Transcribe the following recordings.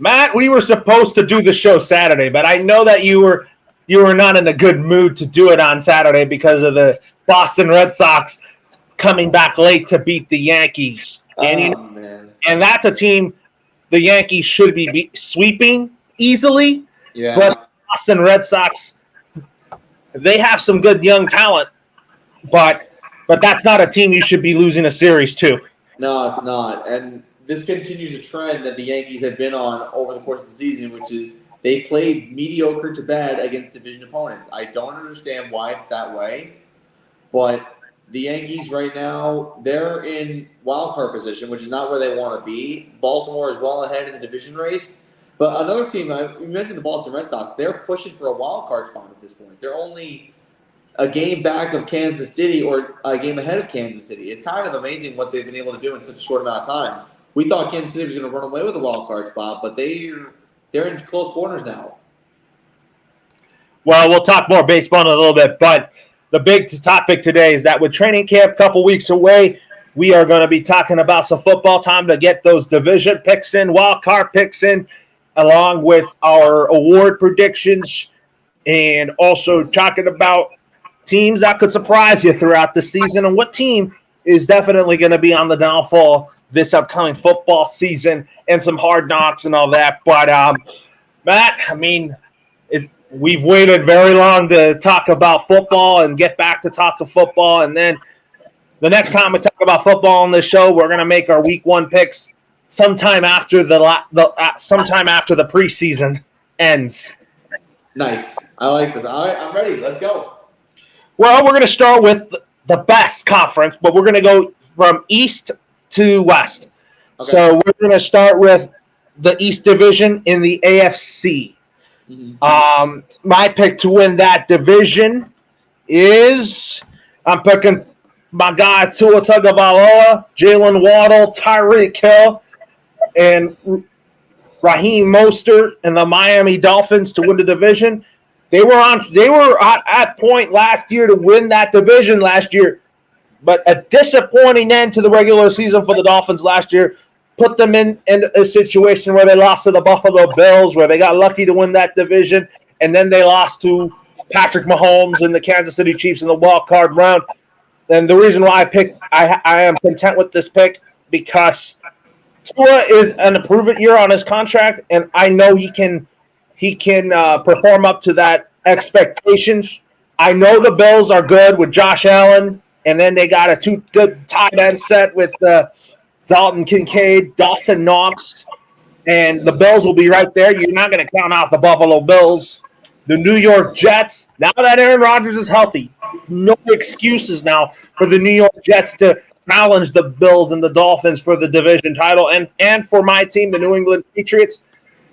Matt, we were supposed to do the show Saturday, but I know that you were not in a good mood to do it on Saturday because of the Boston Red Sox coming back late to beat the Yankees. Man. And that's a team the Yankees should be sweeping easily. Yeah. But Boston Red Sox, they have some good young talent, but that's not a team you should be losing a series to. No, it's not. And this continues a trend that the Yankees have been on over the course of the season, which is they played mediocre to bad against division opponents. I don't understand why it's that way, but the Yankees right now, they're in wild card position, which is not where they want to be. Baltimore is well ahead in the division race. But another team, you mentioned the Boston Red Sox, they're pushing for a wild card spot at this point. They're only a game back of Kansas City or a game ahead of Kansas City. It's kind of amazing what they've been able to do in such a short amount of time. We thought Kansas City was going to run away with a wild card spot, but they're in close corners now. Well, we'll talk more baseball in a little bit, but the big topic today is that with training camp a couple weeks away, we are going to be talking about some football time to get those division picks in, wild card picks in, along with our award predictions, and also talking about teams that could surprise you throughout the season and what team is definitely going to be on the downfall this upcoming football season and some hard knocks and all that. But, Matt, I mean, we've waited very long to talk about football and get back to talking football. And then the next time we talk about football on this show, we're going to make our week one picks sometime after the preseason ends. Nice. I like this. All right, I'm ready. Let's go. Well, we're going to start with the best conference, but we're going to go from east to west. Okay. So we're going to start with the East Division in the AFC. Mm-hmm. My pick to win that division is I'm picking my guy Tua Tagovailoa, Jalen Waddle, Tyreek Hill, and Raheem Mostert and the Miami Dolphins to win the division. They were at point last year to win that division last year, but a disappointing end to the regular season for the Dolphins last year put them in a situation where they lost to the Buffalo Bills, where they got lucky to win that division, and then they lost to Patrick Mahomes and the Kansas City Chiefs in the wild card round. And the reason why I am content with this pick because Tua is an improvement year on his contract, and I know he can perform up to that expectations. I know the Bills are good with Josh Allen, and then they got a two good tight end set with Dalton Kincaid, Dawson Knox, and the Bills will be right there. You're not going to count out the Buffalo Bills. The New York Jets, now that Aaron Rodgers is healthy, no excuses now for the New York Jets to challenge the Bills and the Dolphins for the division title. And for my team, the New England Patriots,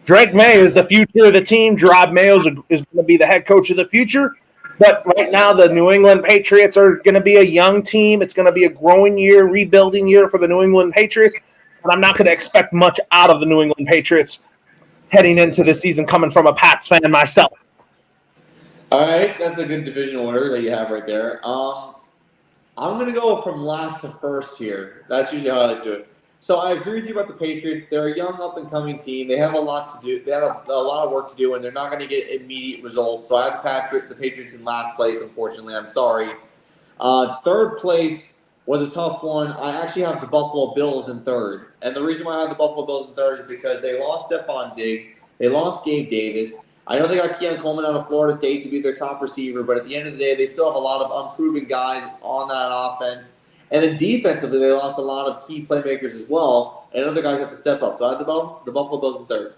Drake May is the future of the team. Gerard Mayo is going to be the head coach of the future. But right now, the New England Patriots are going to be a young team. It's going to be a growing year, rebuilding year for the New England Patriots. And I'm not going to expect much out of the New England Patriots heading into the season coming from a Pats fan myself. All right, that's a good division order that you have right there. I'm going to go from last to first here. That's usually how I like to do it. So I agree with you about the Patriots. They're a young, up-and-coming team. They have a lot to do. They have a lot of work to do, and they're not going to get immediate results. So I have the Patriots in last place, unfortunately. I'm sorry. Third place was a tough one. I actually have the Buffalo Bills in third. And the reason why I have the Buffalo Bills in third is because they lost Stephon Diggs. They lost Gabe Davis. I know they got Keon Coleman out of Florida State to be their top receiver, but at the end of the day, they still have a lot of unproven guys on that offense. And then defensively, they lost a lot of key playmakers as well, and other guys have to step up. So I have the Buffalo Bills in third.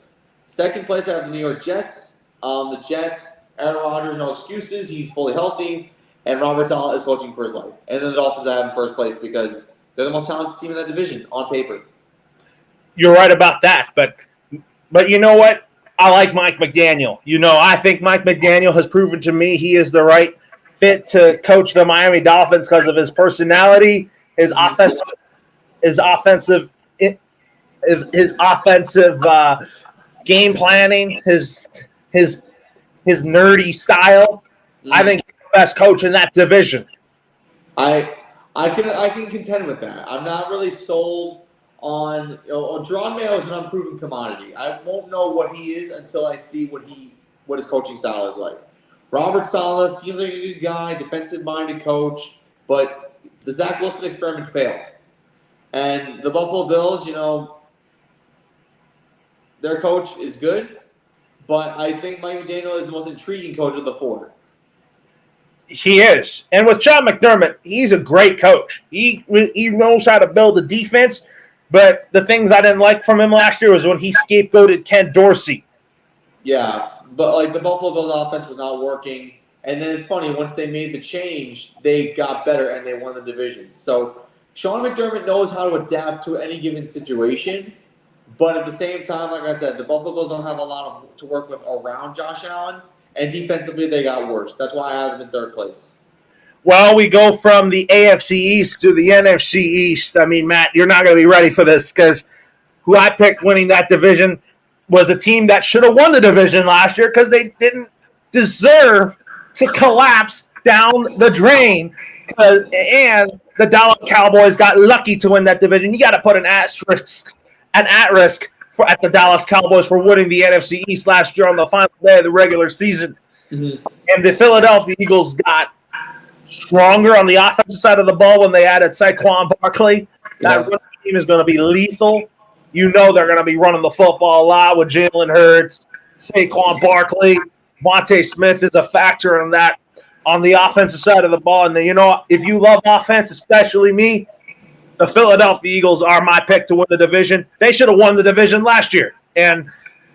Second place, I have the New York Jets. The Jets, Aaron Rodgers, no excuses. He's fully healthy, and Robert Saleh is coaching for his life. And then the Dolphins I have in first place because they're the most talented team in that division on paper. You're right about that, but you know what? I like Mike McDaniel. I think Mike McDaniel has proven to me he is the right fit to coach the Miami Dolphins because of his personality, his offensive game planning, his nerdy style. I think he's the best coach in that division. I can contend with that. I'm not really sold on Jerron Mayo is an unproven commodity. I won't know what he is until I see what his coaching style is like. Robert Saleh seems like a good guy, defensive-minded coach, but the Zach Wilson experiment failed. And the Buffalo Bills, their coach is good, but I think Mike McDaniel is the most intriguing coach of the four. He is. And with Sean McDermott, he's a great coach. He knows how to build a defense, but the things I didn't like from him last year was when he scapegoated Ken Dorsey. Yeah, but the Buffalo Bills offense was not working. And then it's funny, once they made the change, they got better and they won the division. So Sean McDermott knows how to adapt to any given situation. But at the same time, like I said, the Buffalo Bills don't have a lot to work with around Josh Allen. And defensively, they got worse. That's why I have them in third place. Well, we go from the AFC East to the NFC East. I mean, Matt, you're not going to be ready for this because who I picked winning that division was a team that should have won the division last year because they didn't deserve to collapse down the drain. And the Dallas Cowboys got lucky to win that division. You got to put an at-risk at the Dallas Cowboys for winning the NFC East last year on the final day of the regular season. Mm-hmm. And the Philadelphia Eagles got stronger on the offensive side of the ball when they added Saquon Barkley. That running team is going to be lethal. You know they're going to be running the football a lot with Jalen Hurts, Saquon Barkley. Monte Smith is a factor in that on the offensive side of the ball. And, if you love offense, especially me, the Philadelphia Eagles are my pick to win the division. They should have won the division last year, and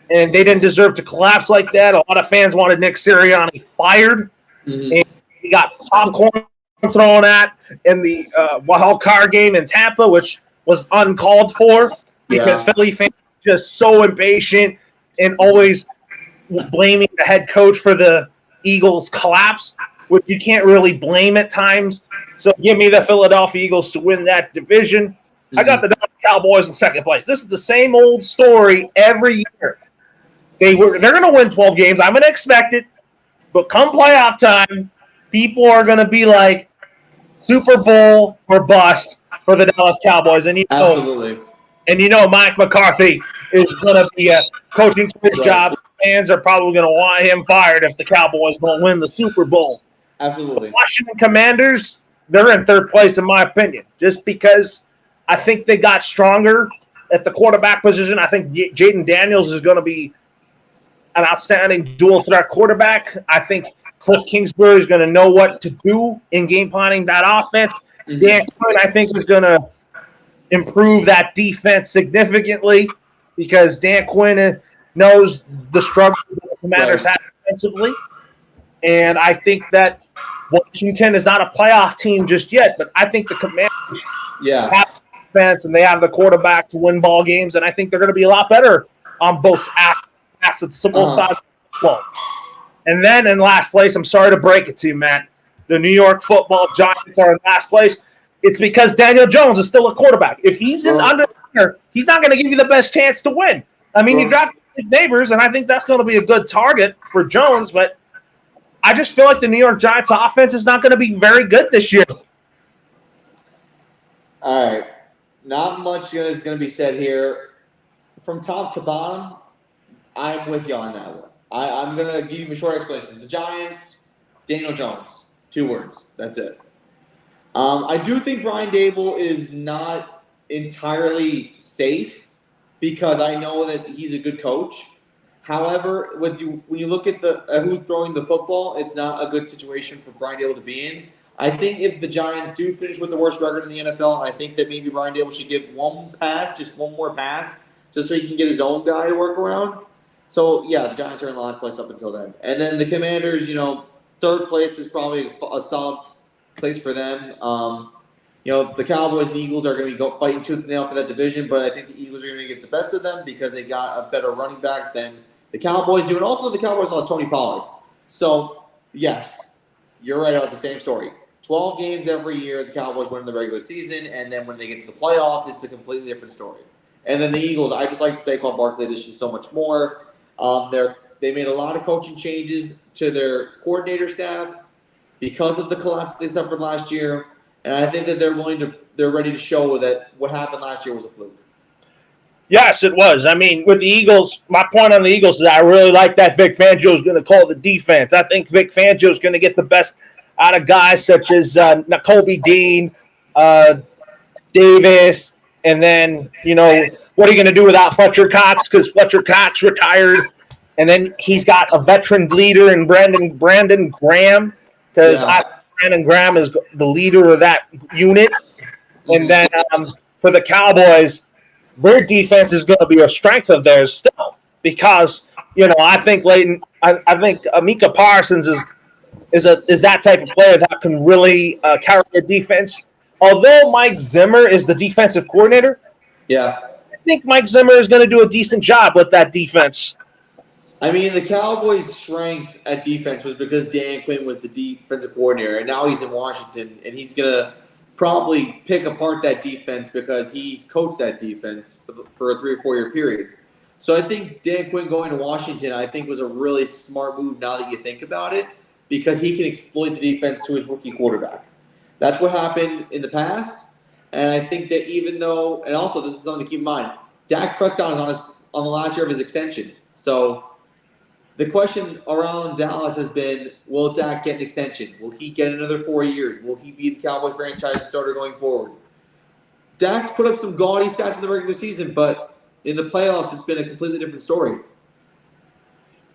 they didn't deserve to collapse like that. A lot of fans wanted Nick Sirianni fired, and he got popcorn thrown at in the wild card game in Tampa, which was uncalled for because Philly fans are just so impatient and always blaming the head coach for the Eagles' collapse, which you can't really blame at times. So give me the Philadelphia Eagles to win that division. I got the Dallas Cowboys in second place. This is the same old story every year. They're going to win 12 games. I'm going to expect it. But come playoff time, people are going to be like Super Bowl or bust for the Dallas Cowboys. And absolutely. And Mike McCarthy is going to be coaching for his job. Fans are probably going to want him fired if the Cowboys don't win the Super Bowl. Absolutely. The Washington Commanders, they're in third place in my opinion, just because I think they got stronger at the quarterback position. I think Jaden Daniels is going to be an outstanding dual threat quarterback. I think Cliff Kingsbury is going to know what to do in game planning that offense. Dan Quinn, I think, is going to improve that defense significantly because Dan Quinn knows the struggles that the Commanders have defensively. And I think that Washington is not a playoff team just yet, but I think the Commanders have defense and they have the quarterback to win ball games, and I think they're going to be a lot better on both assets, both sides of the ball. And then in last place, I'm sorry to break it to you, Matt, the New York Football Giants are in last place. It's because Daniel Jones is still a quarterback. If he's in under, he's not going to give you the best chance to win. I mean, you drafted his neighbors, and I think that's going to be a good target for Jones, but I just feel like the New York Giants offense is not going to be very good this year. All right. Not much is going to be said here. From top to bottom, I'm with you on that one. I'm going to give you a short explanation. The Giants, Daniel Jones. 2 words. That's it. I do think Brian Dable is not entirely safe because I know that he's a good coach. However, when you look at who's throwing the football, it's not a good situation for Brian Dable to be in. I think if the Giants do finish with the worst record in the NFL, I think that maybe Brian Dable should give just one more pass, just so he can get his own guy to work around. So, the Giants are in the last place up until then. And then the Commanders, third place is probably a solid place for them. The Cowboys and Eagles are going to be fighting tooth and nail for that division, but I think the Eagles are going to get the best of them because they got a better running back than the Cowboys do. And also the Cowboys lost Tony Pollard. So, yes, you're right about the same story. 12 games every year, the Cowboys win in the regular season, and then when they get to the playoffs, it's a completely different story. And then the Eagles, I just like the Saquon Barkley addition so much more. They made a lot of coaching changes to their coordinator staff because of the collapse they suffered last year. And I think that they're ready to show that what happened last year was a fluke. Yes, it was. I mean, with the Eagles, my point on the Eagles is I really like that Vic Fangio is going to call the defense. I think Vic Fangio is going to get the best out of guys such as Nakobe Dean, uh, Davis, and then, what are you going to do without Fletcher Cox? Because Fletcher Cox retired, and then he's got a veteran leader in Brandon Graham, because Brandon Graham is the leader of that unit. And then for the Cowboys, their defense is going to be a strength of theirs still, because I think I think Micah Parsons is that type of player that can really carry the defense. Although Mike Zimmer is the defensive coordinator, I think Mike Zimmer is going to do a decent job with that defense. I mean, the Cowboys' strength at defense was because Dan Quinn was the defensive coordinator, and now he's in Washington, and he's going to probably pick apart that defense because he's coached that defense for a 3 or 4 year period. So I think Dan Quinn going to Washington, I think, was a really smart move now that you think about it, because he can exploit the defense to his rookie quarterback. That's what happened in the past, and I think that even though, and also this is something to keep in mind, Dak Prescott is on the last year of his extension. So the question around Dallas has been, will Dak get an extension? Will he get another 4 years? Will he be the Cowboy franchise starter going forward? Dak's put up some gaudy stats in the regular season, but in the playoffs, it's been a completely different story.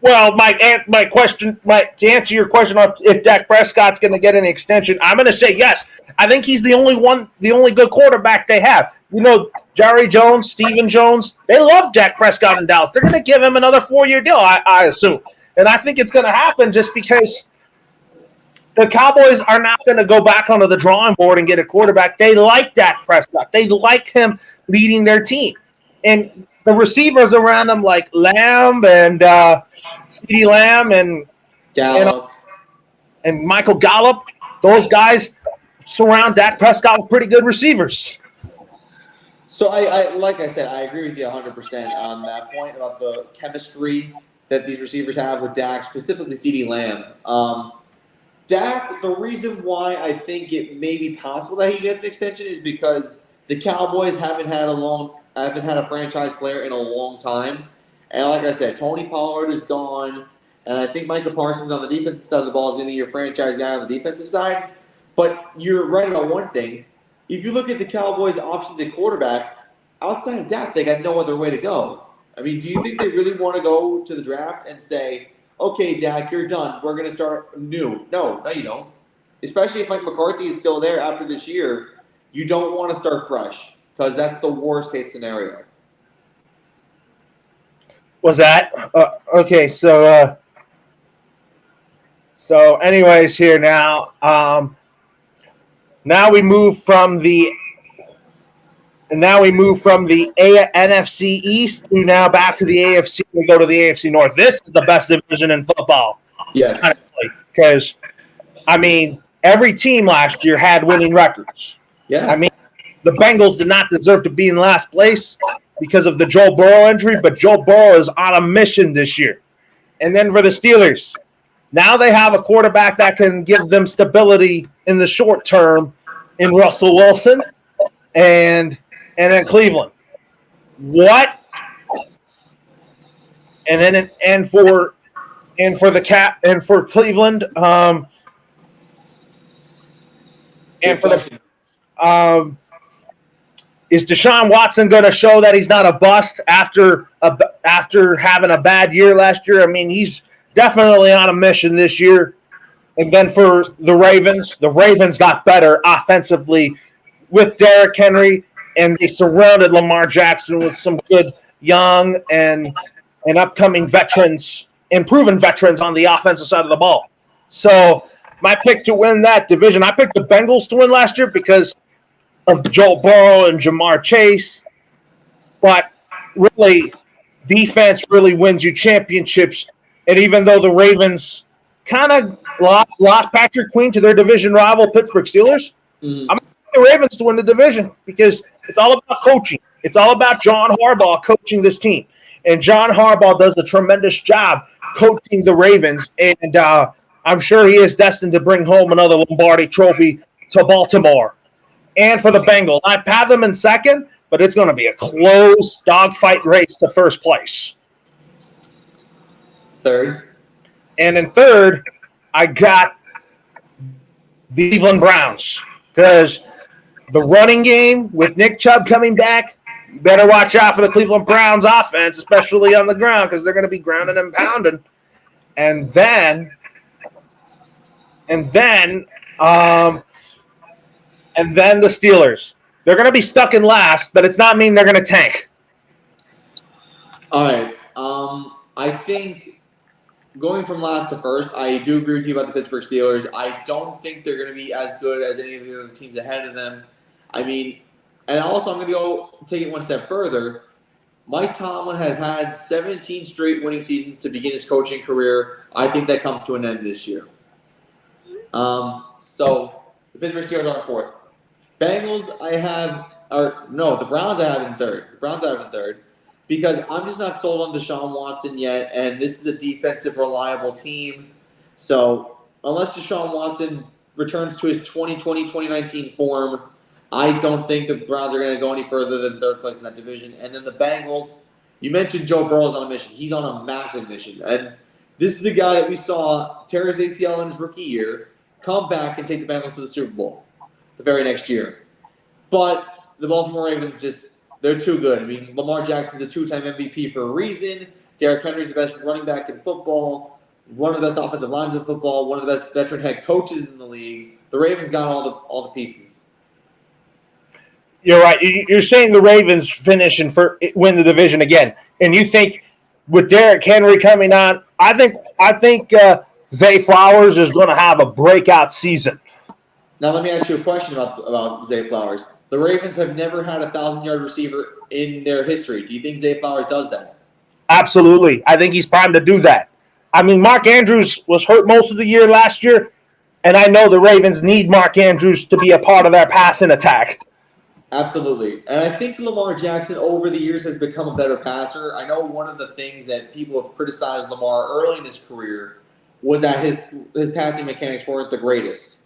Well, to answer your question on if Dak Prescott's going to get an extension, I'm going to say yes. I think he's the only good quarterback they have. Jerry Jones, Stephen Jones, they love Dak Prescott in Dallas. They're going to give him another 4-year deal, I assume. And I think it's going to happen just because the Cowboys are not going to go back onto the drawing board and get a quarterback. They like Dak Prescott. They like him leading their team. And the receivers around him, like Lamb and CeeDee Lamb and Gallup and Michael Gallup, those guys surround Dak Prescott with pretty good receivers. So I like I said, I agree with you 100% on that point about the chemistry that these receivers have with Dak, specifically CeeDee Lamb. Dak, the reason why I think it may be possible that he gets an extension is because the Cowboys haven't had a franchise player in a long time. And like I said, Tony Pollard is gone, and I think Micah Parsons on the defensive side of the ball is going to be your franchise guy on the defensive side. But you're right about one thing. If you look at the Cowboys' options at quarterback, outside of Dak, they got no other way to go. I mean, do you think they really want to go to the draft and say, okay, Dak, you're done. We're going to start new? No, you don't. Especially if Mike McCarthy is still there after this year, you don't want to start fresh because that's the worst case scenario. Was that okay? So anyways, here now. Now we move from the NFC East to now back to the AFC. We go to the AFC North. This is the best division in football. Yes. Because, I mean, every team last year had winning records. Yeah. I mean, the Bengals did not deserve to be in last place because of the Joe Burrow injury, but Joe Burrow is on a mission this year. And then for the Steelers, now they have a quarterback that can give them stability in the short term in Russell Wilson and in Cleveland. What? And for Cleveland, is Deshaun Watson going to show that he's not a bust after having a bad year last year? I mean, he's definitely on a mission this year. And then for the Ravens got better offensively with Derrick Henry, and they surrounded Lamar Jackson with some good young and upcoming veterans and proven veterans on the offensive side of the ball. So my pick to win that division, I picked the Bengals to win last year because of Joe Burrow and Jamar Chase. But really, defense really wins you championships. And even though the Ravens kind of lost Patrick Queen to their division rival Pittsburgh Steelers, I'm going to pick the Ravens to win the division because it's all about coaching. It's all about John Harbaugh coaching this team. And John Harbaugh does a tremendous job coaching the Ravens. And I'm sure he is destined to bring home another Lombardi trophy to Baltimore. And for the Bengals, I have them in second, but it's going to be a close dogfight race to first place. Third. And in third, I got the Cleveland Browns because the running game with Nick Chubb coming back, you better watch out for the Cleveland Browns offense, especially on the ground, because they're going to be grounding and pounding. And then the Steelers. They're going to be stuck in last, but it's not mean they're going to tank. All right. I think going from last to first, I do agree with you about the Pittsburgh Steelers. I don't think they're going to be as good as any of the other teams ahead of them. I mean, and also I'm going to go take it one step further. Mike Tomlin has had 17 straight winning seasons to begin his coaching career. I think that comes to an end this year. So the Pittsburgh Steelers are in fourth. Bengals the Browns I have in third. Because I'm just not sold on Deshaun Watson yet, and this is a defensive, reliable team. So unless Deshaun Watson returns to his 2020-2019 form, I don't think the Browns are going to go any further than third place in that division. And then the Bengals, you mentioned Joe Burrow's on a mission. He's on a massive mission. And this is a guy that we saw tear his ACL in his rookie year, come back and take the Bengals to the Super Bowl the very next year. But the Baltimore Ravens they're too good. I mean, Lamar Jackson's a two-time MVP for a reason. Derrick Henry's the best running back in football, one of the best offensive lines in football, one of the best veteran head coaches in the league. The Ravens got all the pieces. You're right. You're saying the Ravens finish and win the division again, and you think with Derrick Henry coming on, I think Zay Flowers is going to have a breakout season. Now let me ask you a question about Zay Flowers. The Ravens have never had a 1,000-yard receiver in their history. Do you think Zay Flowers does that? Absolutely. I think he's primed to do that. I mean, Mark Andrews was hurt most of the year last year, and I know the Ravens need Mark Andrews to be a part of their passing attack. Absolutely. And I think Lamar Jackson over the years has become a better passer. I know one of the things that people have criticized Lamar early in his career was that his passing mechanics weren't the greatest.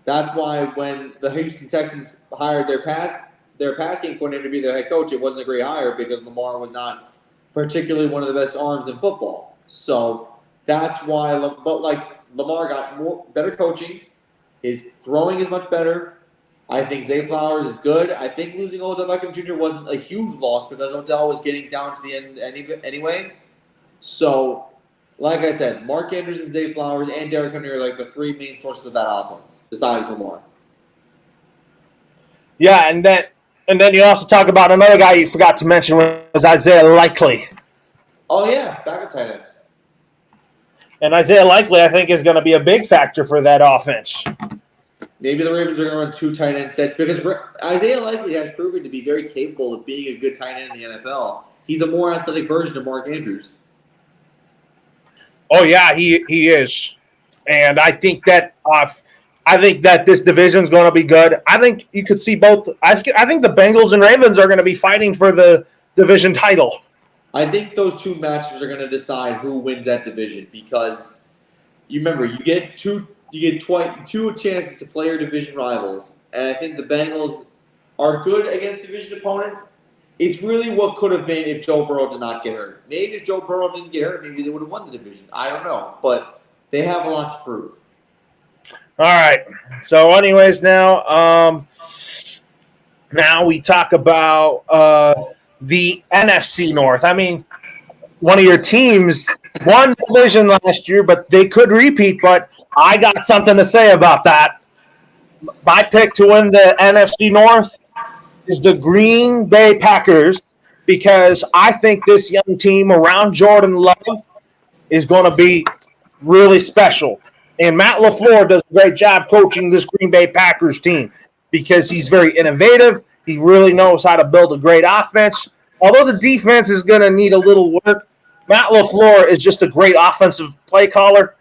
That's why when the Houston Texans hired their pass game coordinator to be their head coach, it wasn't a great hire because Lamar was not particularly one of the best arms in football. So that's why, Lamar got better coaching. His throwing is much better. I think Zay Flowers is good. I think losing Odell Beckham Jr. wasn't a huge loss because Odell was getting down to the end anyway. So, like I said, Mark Andrews and Zay Flowers and Derrick Henry are like the three main sources of that offense, besides Lamar. Yeah, and then you also talk about another guy you forgot to mention was Isaiah Likely. Oh yeah, backup tight end. And Isaiah Likely, I think, is going to be a big factor for that offense. Maybe the Ravens are going to run two tight end sets because Isaiah Likely has proven to be very capable of being a good tight end in the NFL. He's a more athletic version of Mark Andrews. Oh yeah, he is, and I think that this division is going to be good. I think you could see both. I think the Bengals and Ravens are going to be fighting for the division title. I think those two matchups are going to decide who wins that division because you remember you get two chances to play your division rivals, and I think the Bengals are good against division opponents. It's really what could have been if Joe Burrow did not get hurt. Maybe if Joe Burrow didn't get hurt, maybe they would have won the division. I don't know, but they have a lot to prove. All right. So, anyways, now we talk about the NFC North. I mean, one of your teams won division last year, but they could repeat. But I got something to say about that. My pick to win the NFC North is the Green Bay Packers because I think this young team around Jordan Love is going to be really special. And Matt LaFleur does a great job coaching this Green Bay Packers team because he's very innovative. He really knows how to build a great offense. Although the defense is going to need a little work, Matt LaFleur is just a great offensive play caller.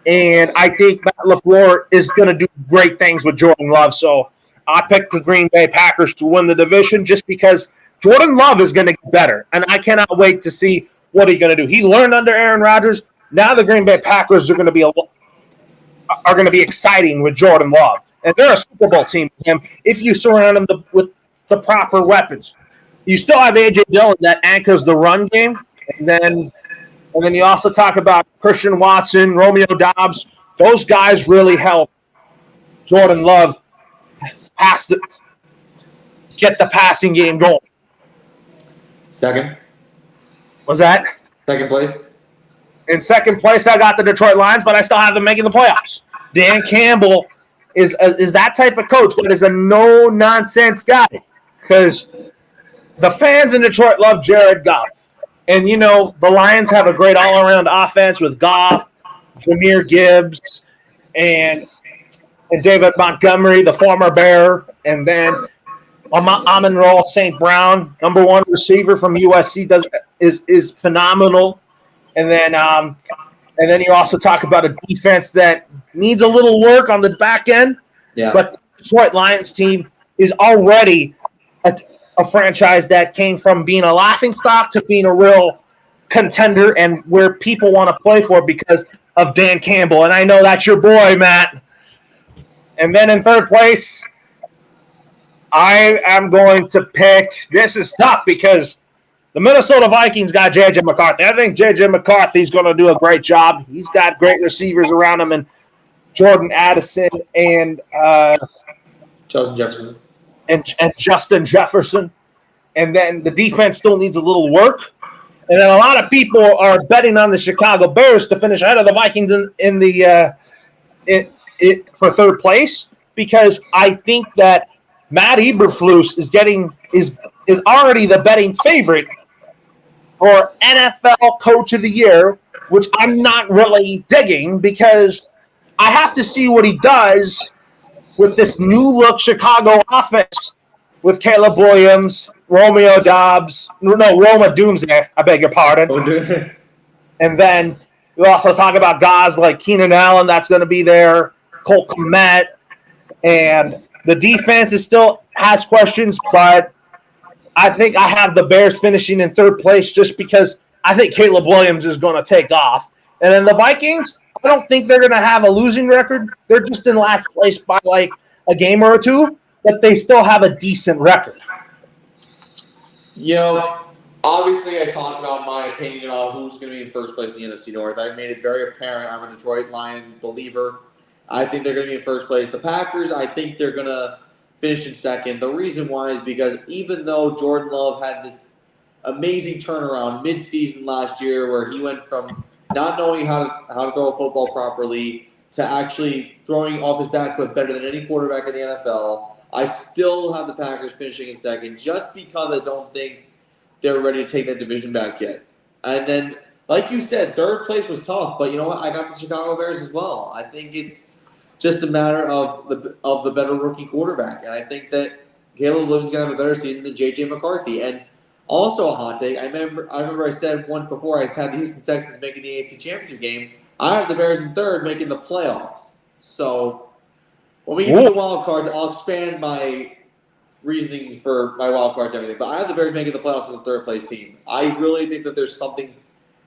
And I think Matt LaFleur is going to do great things with Jordan Love. So I picked the Green Bay Packers to win the division just because Jordan Love is going to get better. And I cannot wait to see what he's going to do. He learned under Aaron Rodgers. Now the Green Bay Packers are going to be exciting with Jordan Love. And they're a Super Bowl team with him if you surround him with the proper weapons. you still have A.J. Dillon that anchors the run game, and then you also talk about Christian Watson, Romeo Doubs. Those guys really help Jordan Love get the passing game going. Second. Was that? Second place. In second place, I got the Detroit Lions, but I still have them making the playoffs. Dan Campbell is that type of coach that is a no-nonsense guy because the fans in Detroit love Jared Goff. And, the Lions have a great all-around offense with Goff, Jahmyr Gibbs, and David Montgomery, the former Bear, and then Amon-Ra St. Brown, number one receiver from USC, is phenomenal. And then you also talk about a defense that needs a little work on the back end. Yeah. But the Detroit Lions team is already a franchise that came from being a laughingstock to being a real contender and where people want to play for because of Dan Campbell. And I know that's your boy, Matt. And then in third place, I am going to pick – this is tough because the Minnesota Vikings got J.J. McCarthy. I think J.J. McCarthy's going to do a great job. He's got great receivers around him, and Jordan Addison and Justin Jefferson. And Justin Jefferson. And then the defense still needs a little work. And then a lot of people are betting on the Chicago Bears to finish ahead of the Vikings for third place because I think that Matt Eberflus is already the betting favorite for NFL Coach of the Year, which I'm not really digging because I have to see what he does with this new look Chicago offense with Caleb Williams, Romeo Doubs, Roma Doomsday, I beg your pardon. And then we also talk about guys like Keenan Allen that's going to be there, Cole Kmet, and the defense still has questions, but I think I have the Bears finishing in third place just because I think Caleb Williams is going to take off. And then the Vikings, I don't think they're going to have a losing record. They're just in last place by like a game or two, but they still have a decent record. Obviously I talked about my opinion about who's going to be in first place in the NFC North. I made it very apparent I'm a Detroit Lions believer. I think they're going to be in first place. The Packers, I think they're going to finish in second. The reason why is because even though Jordan Love had this amazing turnaround mid-season last year where he went from not knowing how to throw a football properly to actually throwing off his back foot better than any quarterback in the NFL, I still have the Packers finishing in second just because I don't think they're ready to take that division back yet. And then, like you said, third place was tough, but you know what? I got the Chicago Bears as well. I think it's just a matter of the better rookie quarterback. And I think that Caleb Williams is going to have a better season than J.J. McCarthy. And also a hot take, I remember I said once before I had the Houston Texans making the AFC Championship game. I have the Bears in third making the playoffs. So when we get to the wild cards, I'll expand my reasoning for my wild cards and everything. But I have the Bears making the playoffs as a third place team. I really think that there's something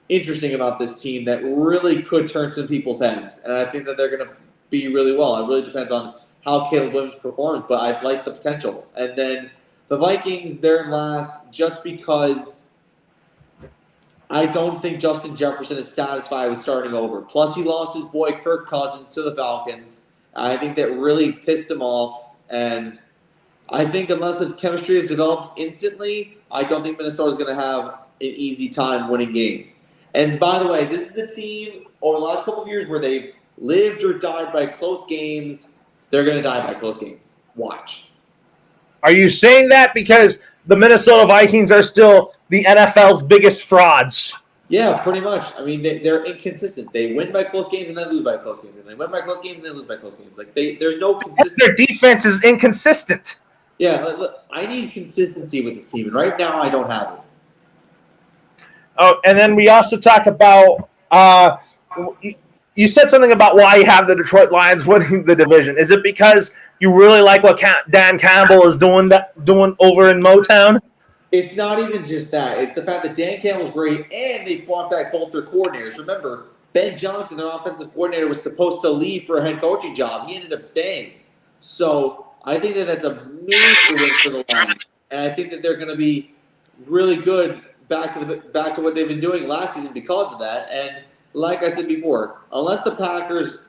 interesting about this team that really could turn some people's heads. And I think that they're going to be really well. It really depends on how Caleb Williams performs, but I like the potential. And then the Vikings, they're in last just because I don't think Justin Jefferson is satisfied with starting over. Plus, he lost his boy Kirk Cousins to the Falcons. I think that really pissed him off. And I think unless the chemistry is developed instantly, I don't think Minnesota is going to have an easy time winning games. And by the way, this is a team over the last couple of years where they've lived or died by close games. They're going to die by close games. Watch. Are you saying that because the Minnesota Vikings are still the NFL's biggest frauds? Yeah, pretty much. I mean, they're inconsistent. They win by close games and then lose by close games. And they win by close games and then lose by close games. Like there's no consistency. Their defense is inconsistent. Yeah, look, I need consistency with this team, and right now I don't have it. Oh, and then we also talk about you said something about why you have the Detroit Lions winning the division. Is it because you really like what Dan Campbell is doing over in Motown? It's not even just that. It's the fact that Dan Campbell's great, and they brought back both their coordinators. Remember, Ben Johnson, their offensive coordinator, was supposed to leave for a head coaching job. He ended up staying. So I think that that's a major win for the Lions, and I think that they're going to be really good back to what they've been doing last season because of that. And like I said before, unless the Packers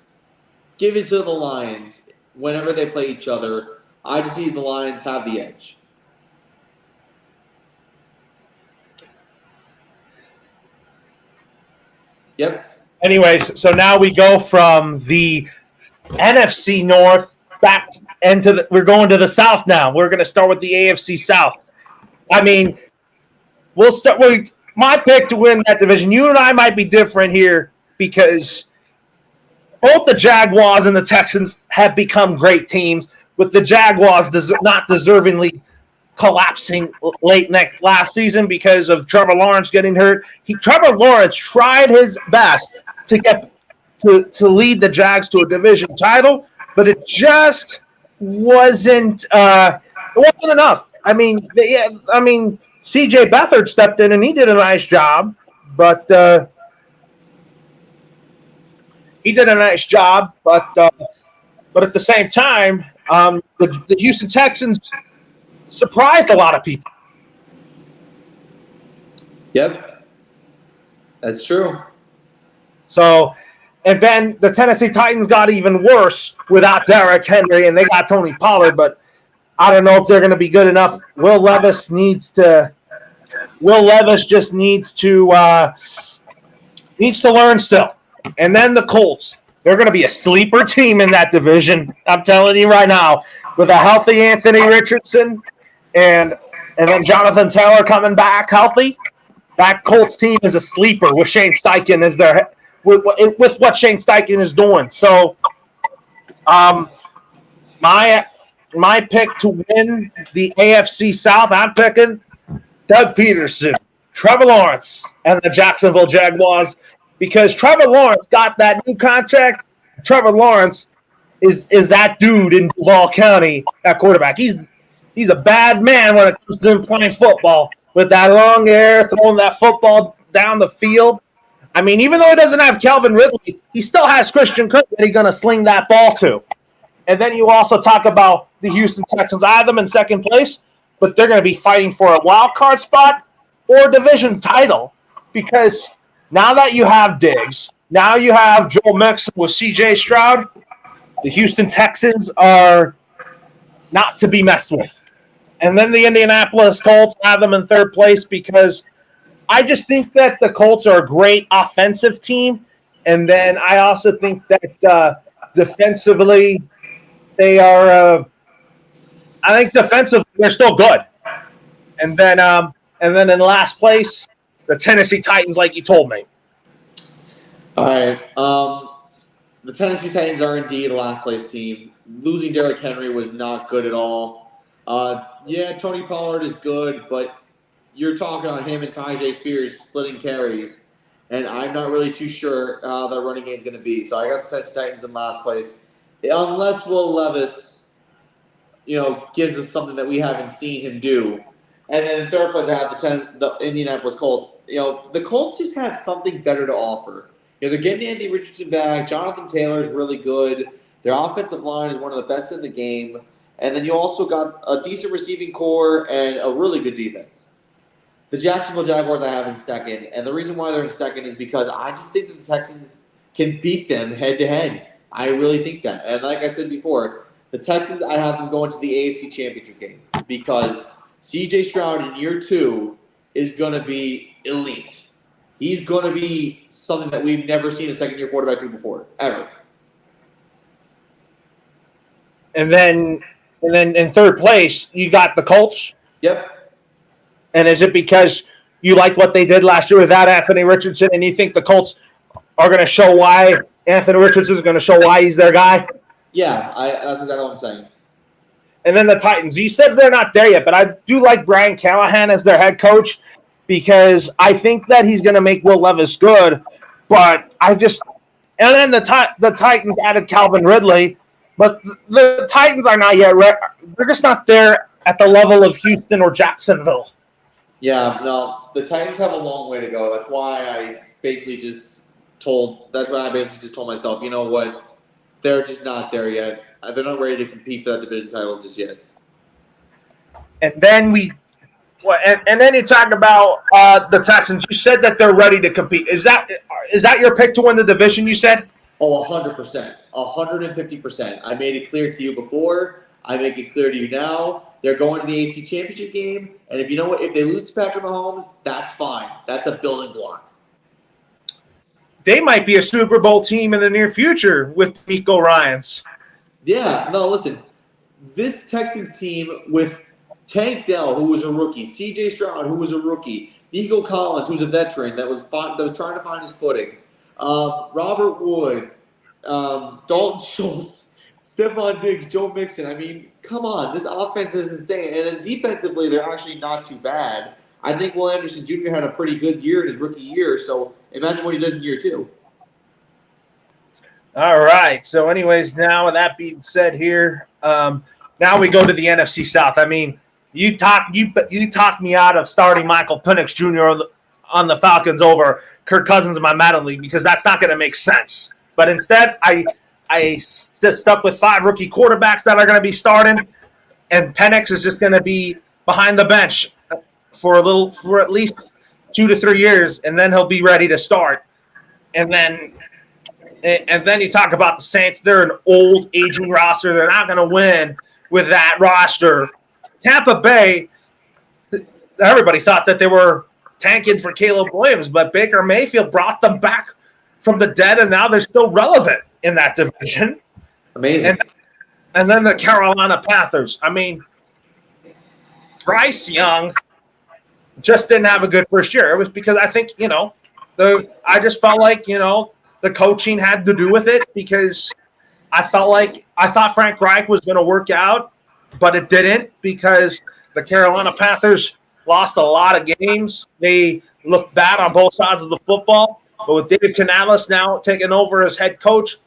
give it to the Lions whenever they play each other, I just see the Lions have the edge. Yep. Anyways, so now we go from the NFC North back into we're going to the South now. We're going to start with the AFC South. I mean, we'll start with my pick to win that division. You and I might be different here because both the Jaguars and the Texans have become great teams, with the Jaguars not deservingly collapsing last season because of Trevor Lawrence getting hurt. Trevor Lawrence tried his best to get to lead the Jags to a division title, but it just wasn't enough. I mean, C.J. Beathard stepped in and he did a nice job, but at the same time, the Houston Texans surprised a lot of people. Yep, that's true. So, and then the Tennessee Titans got even worse without Derrick Henry, and they got Tony Pollard, but I don't know if they're going to be good enough. Will Levis just needs to learn still. And then the Colts, they're going to be a sleeper team in that division. I'm telling you right now, with a healthy Anthony Richardson and then Jonathan Taylor coming back healthy, that Colts team is a sleeper with Shane Steichen as their with what Shane Steichen is doing. So, my pick to win the AFC South, I'm picking Doug Peterson, Trevor Lawrence, and the Jacksonville Jaguars, because Trevor Lawrence got that new contract. Trevor Lawrence is that dude in Duval County at quarterback. He's a bad man when it comes to him playing football with that long hair, throwing that football down the field. I mean, even though he doesn't have Calvin Ridley, he still has Christian Kirk that he's going to sling that ball to. And then you also talk about the Houston Texans. I have them in second place, but they're going to be fighting for a wild card spot or a division title, because now that you have Diggs, now you have Joe Mixon with C.J. Stroud, the Houston Texans are not to be messed with. And then the Indianapolis Colts, have them in third place because I just think that the Colts are a great offensive team. And then I also think that defensively they are I think defensively they're still good. And then in last place, the Tennessee Titans, like you told me. All right. The Tennessee Titans are indeed a last place team. Losing Derrick Henry was not good at all. Yeah, Tony Pollard is good, but you're talking on him and Tyjae Spears splitting carries, and I'm not really too sure how that running game is going to be. So I got the Tennessee Titans in last place, unless Will Levis, gives us something that we haven't seen him do. And then in third place, I have the Indianapolis Colts. The Colts just have something better to offer. They're getting Anthony Richardson back. Jonathan Taylor is really good. Their offensive line is one of the best in the game. And then you also got a decent receiving core and a really good defense. The Jacksonville Jaguars I have in second. And the reason why they're in second is because I just think that the Texans can beat them head-to-head. I really think that. And like I said before, the Texans, I have them going to the AFC Championship game because C.J. Stroud in year 2 is going to be elite. He's going to be something that we've never seen a second-year quarterback do before, ever. And then in third place, you got the Colts. Yep. And is it because you like what they did last year without Anthony Richardson, and you think the Colts are going to show why Anthony Richardson is going to show why he's their guy? Yeah, that's exactly what I'm saying. And then the Titans. You said they're not there yet, but I do like Brian Callahan as their head coach because I think that he's going to make Will Levis good. But and then the Titans added Calvin Ridley, but the Titans are not yet. They're just not there at the level of Houston or Jacksonville. Yeah, no, the Titans have a long way to go. That's why I basically just told myself, you know what? They're just not there yet. They're not ready to compete for that division title just yet. And then we Well, and then you talk about the Texans. You said that they're ready to compete. Is that your pick to win the division? You said. Oh, 100%, 150%. I made it clear to you before. I make it clear to you now. They're going to the AFC Championship game, and if you know what, if they lose to Patrick Mahomes, that's fine. That's a building block. They might be a Super Bowl team in the near future with Nico Ryans. Yeah, no, listen. This Texans team with Tank Dell, who was a rookie, C.J. Stroud, who was a rookie, Nico Collins, who's a veteran that was trying to find his footing, Robert Woods, Dalton Schultz, Stephon Diggs, Joe Mixon. I mean, come on. This offense is insane. And then defensively, they're actually not too bad. I think Will Anderson Jr. had a pretty good year in his rookie year, so imagine what he does in year 2. All right. So, anyways, now with that being said here, now we go to the NFC South. I mean, you talked me out of starting Michael Penix Jr. on the Falcons over Kirk Cousins in my Madden League because that's not going to make sense. At instead, I just stuck with 5 rookie quarterbacks that are going to be starting, and Penix is just going to be behind the bench for at least 2 to 3 years, and then he'll be ready to start. And then you talk about the Saints. They're an old, aging roster. They're not going to win with that roster. Tampa Bay, everybody thought that they were tanking for Caleb Williams, but Baker Mayfield brought them back from the dead, and now they're still relevant in that division. Amazing. And then the Carolina Panthers. I mean, Bryce Young just didn't have a good first year. It was because I think, I just felt like, the coaching had to do with it because I thought Frank Reich was going to work out, but it didn't because the Carolina Panthers lost a lot of games. They looked bad on both sides of the football. But with David Canales now taking over as head coach,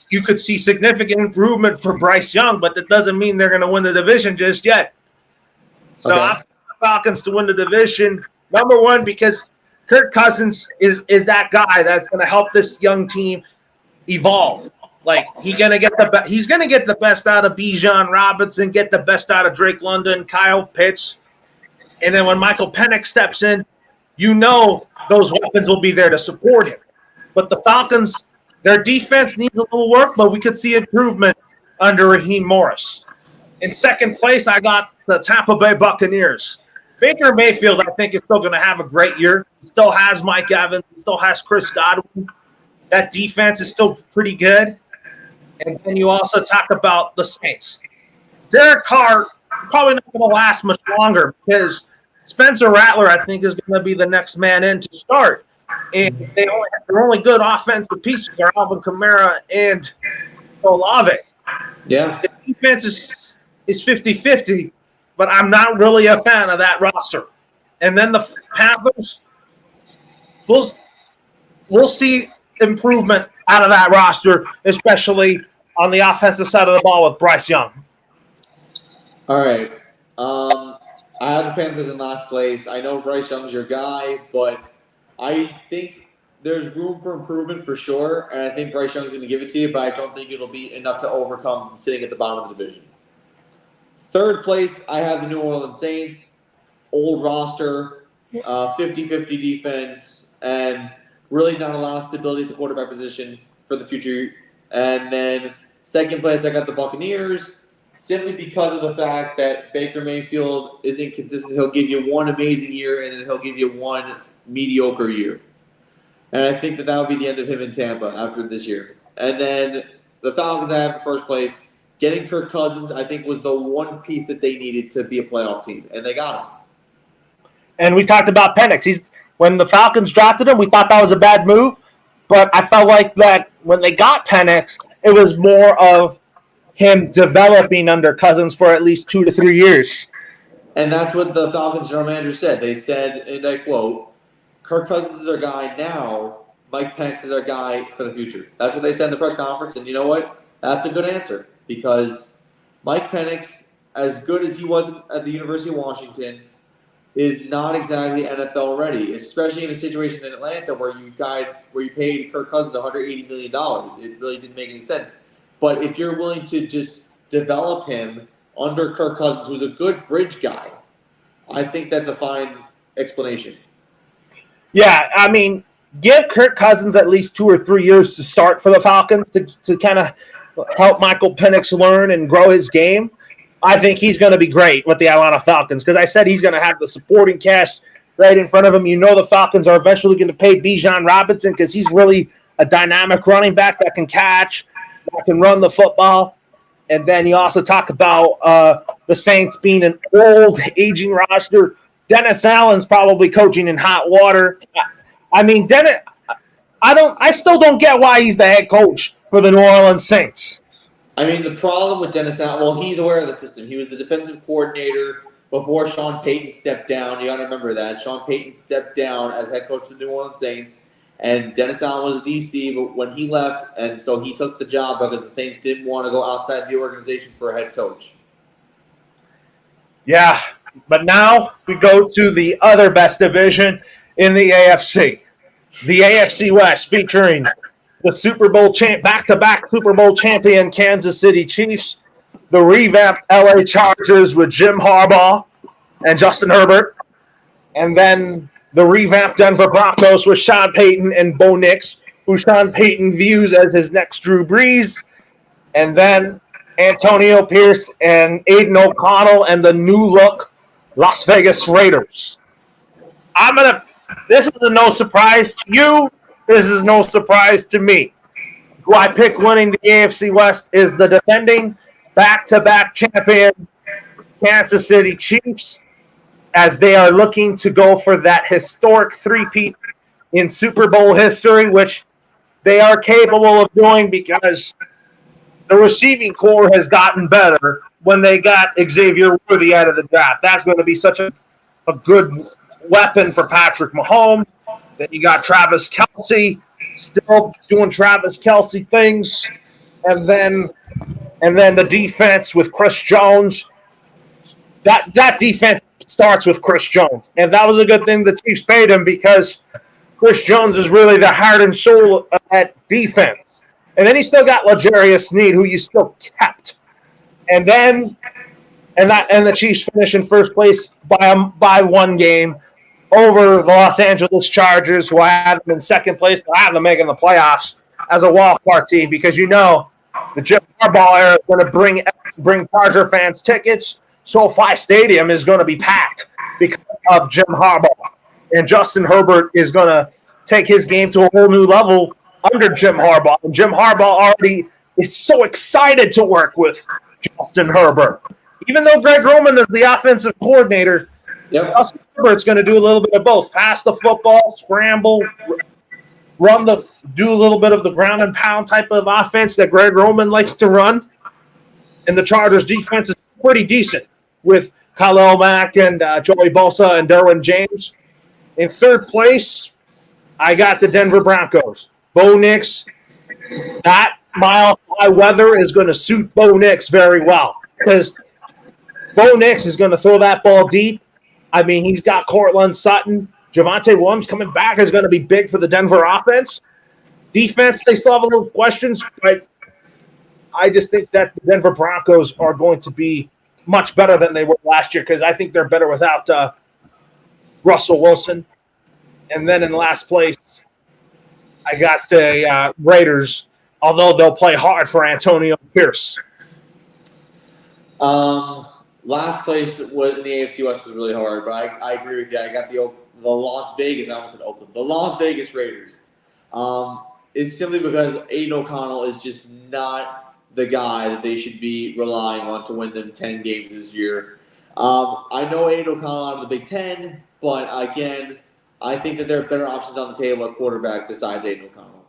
you could see significant improvement for Bryce Young, but that doesn't mean they're going to win the division just yet. So Okay. I'm the Falcons to win the division. Number one, because Kirk Cousins is that guy that's going to help this young team evolve. Like he's going to get the best out of Bijan Robinson, get the best out of Drake London, Kyle Pitts, and then when Michael Penix steps in, those weapons will be there to support him. But the Falcons, their defense needs a little work, but we could see improvement under Raheem Morris. In second place, I got the Tampa Bay Buccaneers. Baker Mayfield, I think, is still going to have a great year. He still has Mike Evans. He still has Chris Godwin. That defense is still pretty good. And then you also talk about the Saints. Derek Carr probably not going to last much longer because Spencer Rattler, I think, is going to be the next man in to start. And their only good offensive pieces are Alvin Kamara and Olave. Yeah. The defense is 50-50, but I'm not really a fan of that roster. And then the Panthers, we'll see improvement out of that roster, especially on the offensive side of the ball with Bryce Young. All right. I have the Panthers in last place. I know Bryce Young's your guy, but I think there's room for improvement for sure, and I think Bryce Young's going to give it to you, but I don't think it'll be enough to overcome sitting at the bottom of the division. Third place, I have the New Orleans Saints. Old roster, 50-50 defense, and really not a lot of stability at the quarterback position for the future. And then second place, I got the Buccaneers, simply because of the fact that Baker Mayfield is inconsistent. He'll give you one amazing year, and then he'll give you one mediocre year. And I think that will be the end of him in Tampa after this year. And then the Falcons I have in first place. Getting Kirk Cousins, I think, was the one piece that they needed to be a playoff team, and they got him. And we talked about Penix. When the Falcons drafted him, we thought that was a bad move, but I felt like that when they got Penix, it was more of him developing under Cousins for at least 2 to 3 years. And that's what the Falcons general manager said. They said, and I quote, Kirk Cousins is our guy now, Mike Penix is our guy for the future. That's what they said in the press conference, and you know what? That's a good answer. Because Mike Penix, as good as he was at the University of Washington, is not exactly NFL ready, especially in a situation in Atlanta where you paid Kirk Cousins $180 million. It really didn't make any sense. But if you're willing to just develop him under Kirk Cousins, who's a good bridge guy. I think that's a fine explanation. Yeah, I mean, give Kirk Cousins at least 2 or 3 years to start for the Falcons to kind of help Michael Penix learn and grow his game. I think he's going to be great with the Atlanta Falcons because I said he's going to have the supporting cast right in front of him. You know the Falcons are eventually going to pay Bijan Robinson because he's really a dynamic running back that can catch, that can run the football. And then you also talk about the Saints being an old, aging roster. Dennis Allen's probably coaching in hot water. I mean, I still don't get why he's the head coach for the New Orleans Saints. I mean, the problem with Dennis Allen, well, he's aware of the system. He was the defensive coordinator before Sean Payton stepped down. You got to remember that. Sean Payton stepped down as head coach of the New Orleans Saints, and Dennis Allen was DC but when he left, and so he took the job because the Saints didn't want to go outside the organization for a head coach. Yeah, but now we go to the other best division in the AFC. The AFC West featuring the Super Bowl back-to-back Super Bowl champion Kansas City Chiefs, the revamped LA Chargers with Jim Harbaugh and Justin Herbert, and then the revamped Denver Broncos with Sean Payton and Bo Nix, who Sean Payton views as his next Drew Brees, and then Antonio Pierce and Aiden O'Connell and the new-look Las Vegas Raiders. This is no surprise to you. This is no surprise to me. Who I pick winning the AFC West is the defending back-to-back champion Kansas City Chiefs, as they are looking to go for that historic three-peat in Super Bowl history, which they are capable of doing because the receiving core has gotten better when they got Xavier Worthy out of the draft. That's going to be such a good weapon for Patrick Mahomes. Then you got Travis Kelce still doing Travis Kelce things. And then the defense with Chris Jones. That defense starts with Chris Jones. And that was a good thing the Chiefs paid him because Chris Jones is really the heart and soul of that defense. And then he still got L'Jarius Sneed, who you still kept. And then the Chiefs finish in first place by one game over the Los Angeles Chargers, who I have them in second place, but I have them making the playoffs as a wildcard team because you know the Jim Harbaugh era is going to bring Charger fans tickets. SoFi Stadium is going to be packed because of Jim Harbaugh. And Justin Herbert is going to take his game to a whole new level under Jim Harbaugh. And Jim Harbaugh already is so excited to work with Justin Herbert. Even though Greg Roman is the offensive coordinator, Justin Herbert's going to do a little bit of both. Pass the football, scramble, do a little bit of the ground and pound type of offense that Greg Roman likes to run. And the Chargers defense is pretty decent with Khalil Mack and Joey Bosa and Derwin James. In third place, I got the Denver Broncos. Bo Nix, that mile-high weather is going to suit Bo Nix very well because Bo Nix is going to throw that ball deep. I mean, he's got Cortland Sutton. Javonte Williams coming back is going to be big for the Denver offense. Defense, they still have a little questions, but I just think that the Denver Broncos are going to be much better than they were last year because I think they're better without Russell Wilson. And then in last place, I got the Raiders, although they'll play hard for Antonio Pierce. Last place was in the AFC West was really hard, but I agree with you. I got the Las Vegas. I almost said Oakland. The Las Vegas Raiders. It's simply because Aiden O'Connell is just not the guy that they should be relying on to win them 10 games this year. I know Aiden O'Connell out of the Big Ten, but again, I think that there are better options on the table at quarterback besides Aiden O'Connell.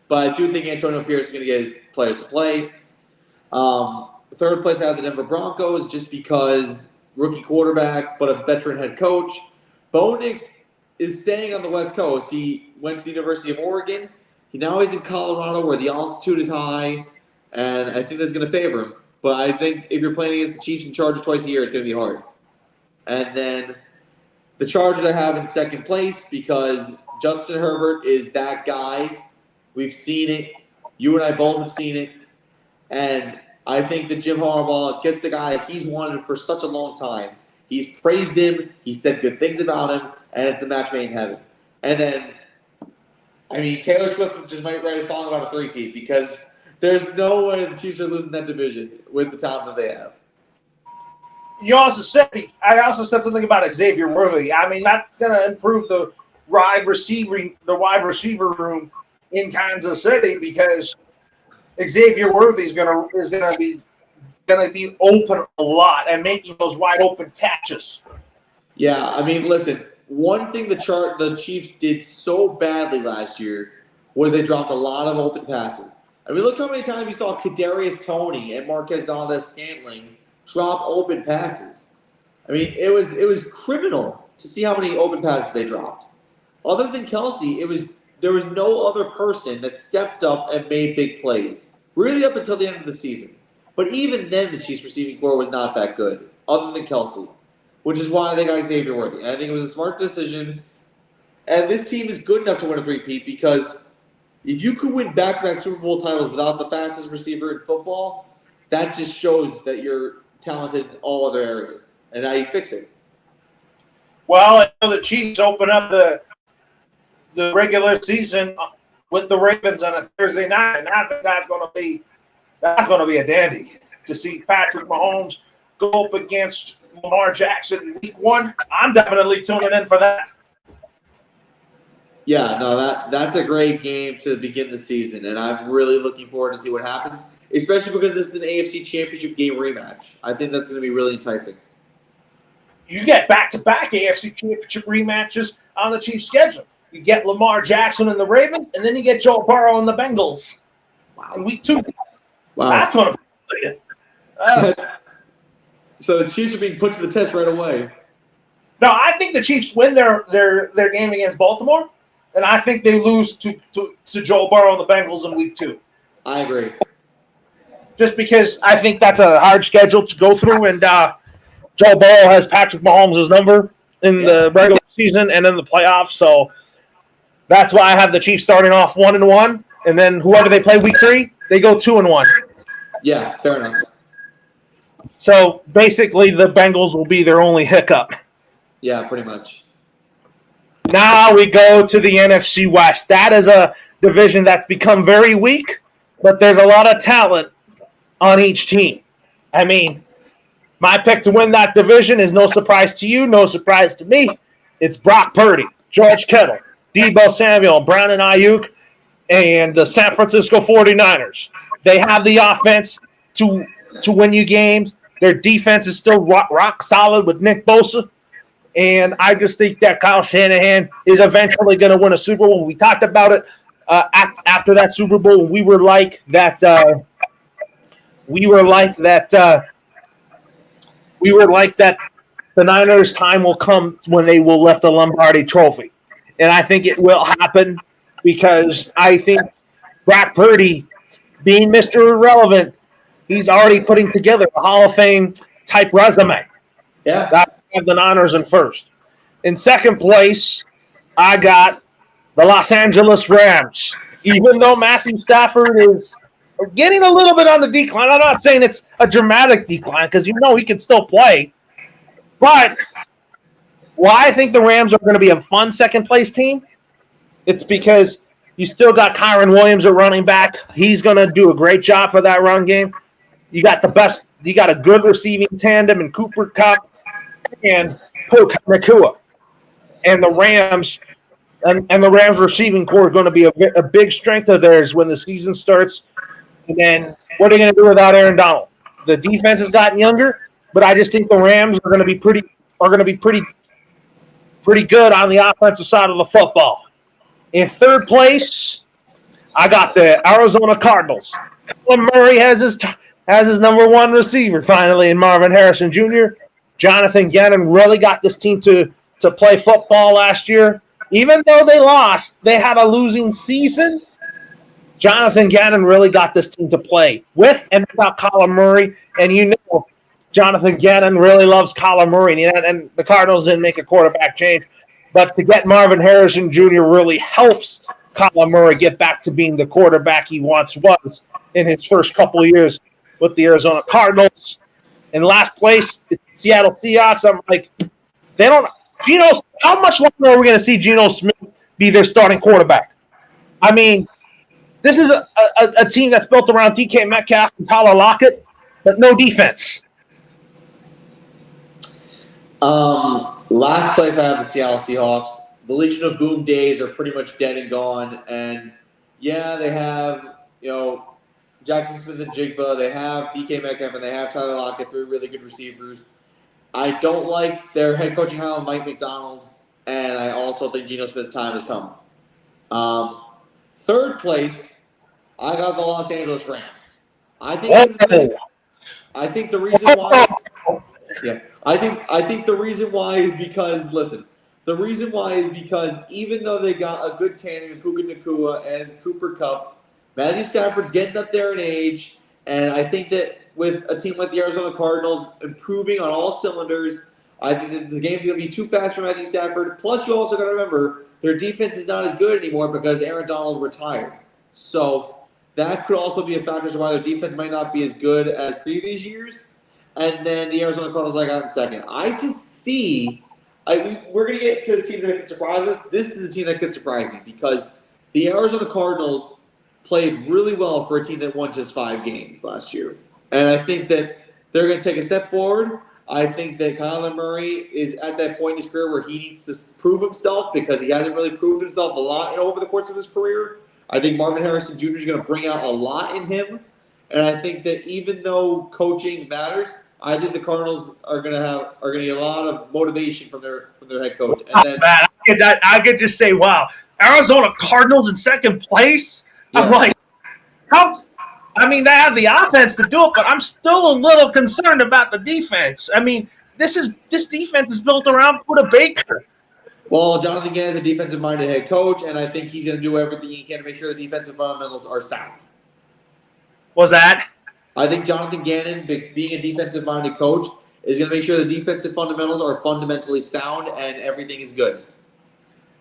But I do think Antonio Pierce is going to get his players to play. Third place I have the Denver Broncos just because rookie quarterback, but a veteran head coach. Bo Nix is staying on the West Coast. He went to the University of Oregon. Now he's in Colorado where the altitude is high, and I think that's going to favor him. But I think if you're playing against the Chiefs and Chargers twice a year, it's going to be hard. And then the Chargers I have in second place because Justin Herbert is that guy. We've seen it. You and I both have seen it. And I think that Jim Harbaugh gets the guy he's wanted for such a long time. He's praised him. He said good things about him, and it's a match made in heaven. And then, Taylor Swift just might write a song about a three-peat because there's no way the Chiefs are losing that division with the talent that they have. I also said something about Xavier Worthy. That's going to improve the wide receiver room in Kansas City because Xavier Worthy is going to be open a lot and making those wide open catches. Yeah, listen. One thing the Chiefs did so badly last year was they dropped a lot of open passes. Look how many times you saw Kadarius Toney and Marquez Valdez-Scantling drop open passes. It was criminal to see how many open passes they dropped. Other than Kelsey, there was no other person that stepped up and made big plays, really up until the end of the season. But even then, the Chiefs receiving core was not that good, other than Kelsey, which is why they got Xavier Worthy. And I think it was a smart decision. And this team is good enough to win a three-peat because if you could win back-to-back Super Bowl titles without the fastest receiver in football, that just shows that you're talented in all other areas. And now you fix it. Well, I know the Chiefs open up the regular season with the Ravens on a Thursday night, and I think that's going to be a dandy to see Patrick Mahomes go up against Lamar Jackson in Week 1. I'm definitely tuning in for that. Yeah, no, that's a great game to begin the season, and I'm really looking forward to see what happens, especially because this is an AFC Championship game rematch. I think that's going to be really enticing. You get back-to-back AFC Championship rematches on the Chiefs' schedule. You get Lamar Jackson and the Ravens, and then you get Joe Burrow and the Bengals in Week 2. Wow. That's going to be So the Chiefs are being put to the test right away. No, I think the Chiefs win their game against Baltimore, and I think they lose to Joe Burrow and the Bengals in Week 2. I agree. Just because I think that's a hard schedule to go through, and Joe Burrow has Patrick Mahomes' number in the regular season and in the playoffs, so that's why I have the Chiefs starting off 1-1, and then whoever they play Week 3, they go 2-1. Yeah, fair enough. So basically, the Bengals will be their only hiccup. Yeah, pretty much. Now we go to the NFC West. That is a division that's become very weak, but there's a lot of talent on each team. My pick to win that division is no surprise to you, no surprise to me. It's Brock Purdy, George Kittle, Deebo Samuel, Brandon Ayuk, and the San Francisco 49ers. They have the offense to win you games. Their defense is still rock solid with Nick Bosa. And I just think that Kyle Shanahan is eventually going to win a Super Bowl. We talked about it after that Super Bowl. We were like that the Niners' time will come when they will lift the Lombardi Trophy. And I think it will happen because I think Brock Purdy, being Mr. Irrelevant, he's already putting together a Hall of Fame type resume. Yeah. I have the Niners in first. In second place, I got the Los Angeles Rams. Even though Matthew Stafford is getting a little bit on the decline, I'm not saying it's a dramatic decline because he can still play. But why I think the Rams are going to be a fun second-place team, it's because you still got Kyron Williams at running back. He's going to do a great job for that run game. You got a good receiving tandem in Cooper Kupp and Puka Nacua. And the Rams receiving core is going to be a big strength of theirs when the season starts. And then what are you going to do without Aaron Donald? The defense has gotten younger, but I just think the Rams are going to be pretty good on the offensive side of the football. In third place, I got the Arizona Cardinals. Kyler Murray has his number one receiver finally in Marvin Harrison Jr. Jonathan Gannon really got this team to play football last year. Even though they lost, they had a losing season. Jonathan Gannon really got this team to play with and without Kyler Murray. And Jonathan Gannon really loves Kyler Murray. And the Cardinals didn't make a quarterback change. But to get Marvin Harrison Jr. really helps Kyler Murray get back to being the quarterback he once was in his first couple of years with the Arizona Cardinals. In last place, it's the Seattle Seahawks. I'm like, they don't. How much longer are we going to see Geno Smith be their starting quarterback? I mean, this is a team that's built around DK Metcalf and Tyler Lockett, but no defense. Last place I have the Seattle Seahawks. The Legion of Boom days are pretty much dead and gone. And yeah, they have, Jackson Smith and Jigba. They have DK Metcalf and they have Tyler Lockett, 3 really good receivers. I don't like their head coaching hire, Mike McDonald, and I also think Geno Smith's time has come. Third place, I got the Los Angeles Rams. I think the reason why. Yeah, I think the reason why is because even though they got a good tandem in Puka Nacua and Cooper Kupp, Matthew Stafford's getting up there in age, and I think that with a team like the Arizona Cardinals improving on all cylinders, I think that the game's going to be too fast for Matthew Stafford. Plus, you also got to remember their defense is not as good anymore because Aaron Donald retired. So that could also be a factor as to why their defense might not be as good as previous years. And then the Arizona Cardinals I got in second. I just see we're going to get to the teams that could surprise us. This is the team that could surprise me because the Arizona Cardinals played really well for a team that won just 5 games last year. And I think that they're going to take a step forward. I think that Kyler Murray is at that point in his career where he needs to prove himself because he hasn't really proved himself a lot over the course of his career. I think Marvin Harrison Jr. is going to bring out a lot in him. And I think that even though coaching matters, I think the Cardinals are going to get a lot of motivation from their head coach. And then I could just say, wow, Arizona Cardinals in second place? Yeah. I'm like, how? I mean, they have the offense to do it, but I'm still a little concerned about the defense. I mean, this defense is built around Buda Baker. Well, Jonathan Gannon is a defensive-minded head coach, and I think he's going to do everything he can to make sure the defensive fundamentals are sound. What's that? I think Jonathan Gannon, being a defensive-minded coach, is going to make sure the defensive fundamentals are fundamentally sound and everything is good.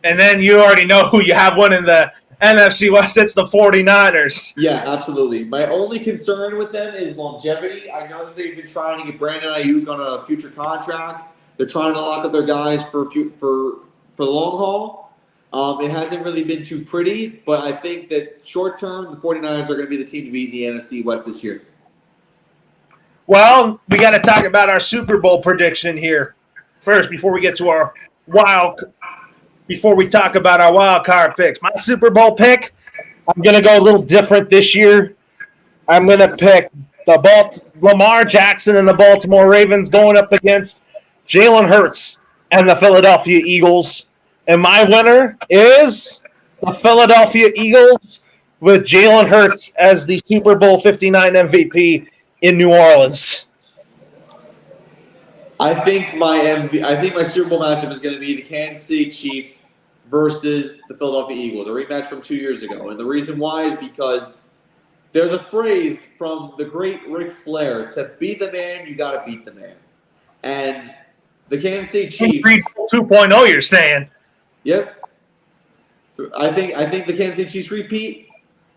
And then you already know who you have one in the NFC West. It's the 49ers. Yeah, absolutely. My only concern with them is longevity. I know that they've been trying to get Brandon Ayuk on a future contract. They're trying to lock up their guys for the long haul. It hasn't really been too pretty, but I think that short term, the 49ers are going to be the team to beat in the NFC West this year. Well, we got to talk about our Super Bowl prediction here first before we get to our before we talk about our wild card picks. My Super Bowl pick, I'm going to go a little different this year. I'm going to pick Lamar Jackson and the Baltimore Ravens going up against Jalen Hurts and the Philadelphia Eagles. And my winner is the Philadelphia Eagles with Jalen Hurts as the Super Bowl 59 MVP in New Orleans. I think my Super Bowl matchup is going to be the Kansas City Chiefs versus the Philadelphia Eagles, a rematch from 2 years ago. And the reason why is because there's a phrase from the great Ric Flair: to be the man, you got to beat the man. And the Kansas City Chiefs 2.0, you're saying? Yep. I think the Kansas City Chiefs repeat.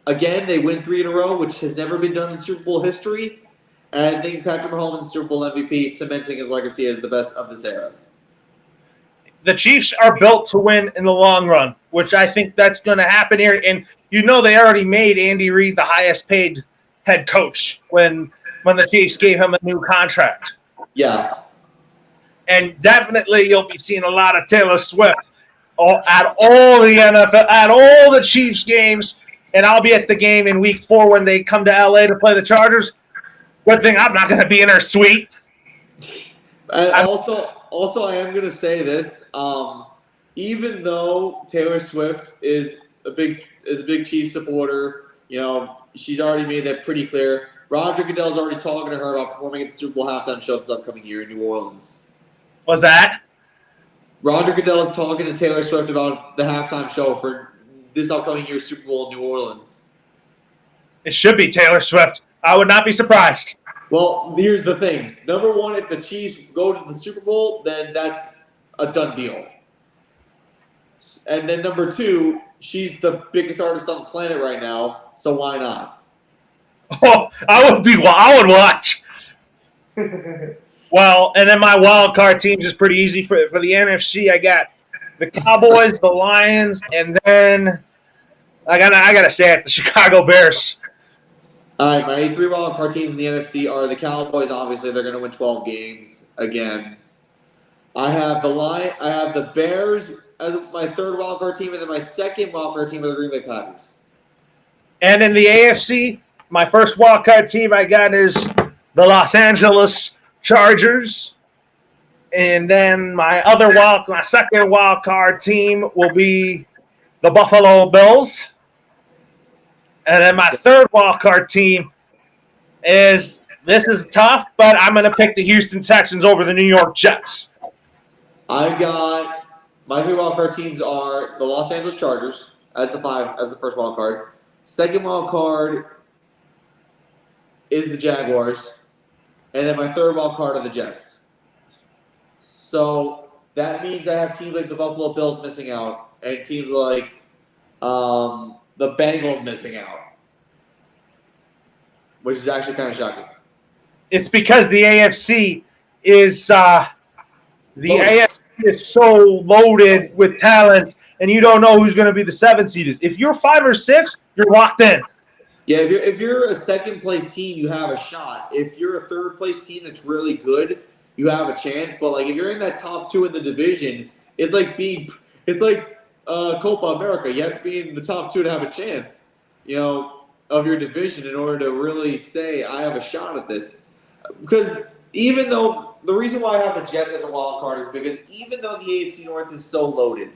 Again, they win 3 in a row, which has never been done in Super Bowl history. And I think Patrick Mahomes is Super Bowl MVP, cementing his legacy as the best of this era. The Chiefs are built to win in the long run, which I think that's going to happen here. And they already made Andy Reid the highest paid head coach when the Chiefs gave him a new contract. Yeah. And definitely you'll be seeing a lot of Taylor Swift at all the NFL, at all the Chiefs games. And I'll be at the game in week 4 when they come to LA to play the Chargers. Good thing I'm not going to be in her suite. And also, I am going to say this. Even though Taylor Swift is a big Chiefs supporter, she's already made that pretty clear. Roger Goodell's already talking to her about performing at the Super Bowl halftime show this upcoming year in New Orleans. What's that? Roger Goodell is talking to Taylor Swift about the halftime show for this upcoming year's Super Bowl in New Orleans. It should be Taylor Swift. I would not be surprised. Well, here's the thing. Number one, if the Chiefs go to the Super Bowl, then that's a done deal. And then number 2, she's the biggest artist on the planet right now, so why not? Oh, I would watch. Well, and then my wild card teams is pretty easy for the NFC. I got the Cowboys, the Lions, and then I gotta say it, the Chicago Bears. All right, my 3 wild card teams in the NFC are the Cowboys. Obviously, they're going to win 12 games again. I have the Bears as my 3rd wild card team, and then my 2nd wild card team are the Green Bay Packers. And in the AFC, my first wild card team I got is the Los Angeles Chargers. And then my second wild card team will be the Buffalo Bills. And then my third wild card team this is tough, but I'm going to pick the Houston Texans over the New York Jets. I've got my 3 wild card teams are the Los Angeles Chargers as the first wild card. Second wild card is the Jaguars, and then my 3rd wild card are the Jets. So that means I have teams like the Buffalo Bills missing out, and teams like the Bengals missing out, which is actually kind of shocking. It's because the AFC is AFC is so loaded with talent, and you don't know who's going to be the 7th seed. If you're 5 or 6, you're locked in. Yeah, if you're a 2nd place team, you have a shot. If you're a 3rd place team that's really good, you have a chance. But like if you're in that top 2 in the division, it's like Copa America. You have to be in the top 2 to have a chance, of your division in order to really say I have a shot at this. Because even though the reason why I have the Jets as a wild card is because even though the AFC North is so loaded,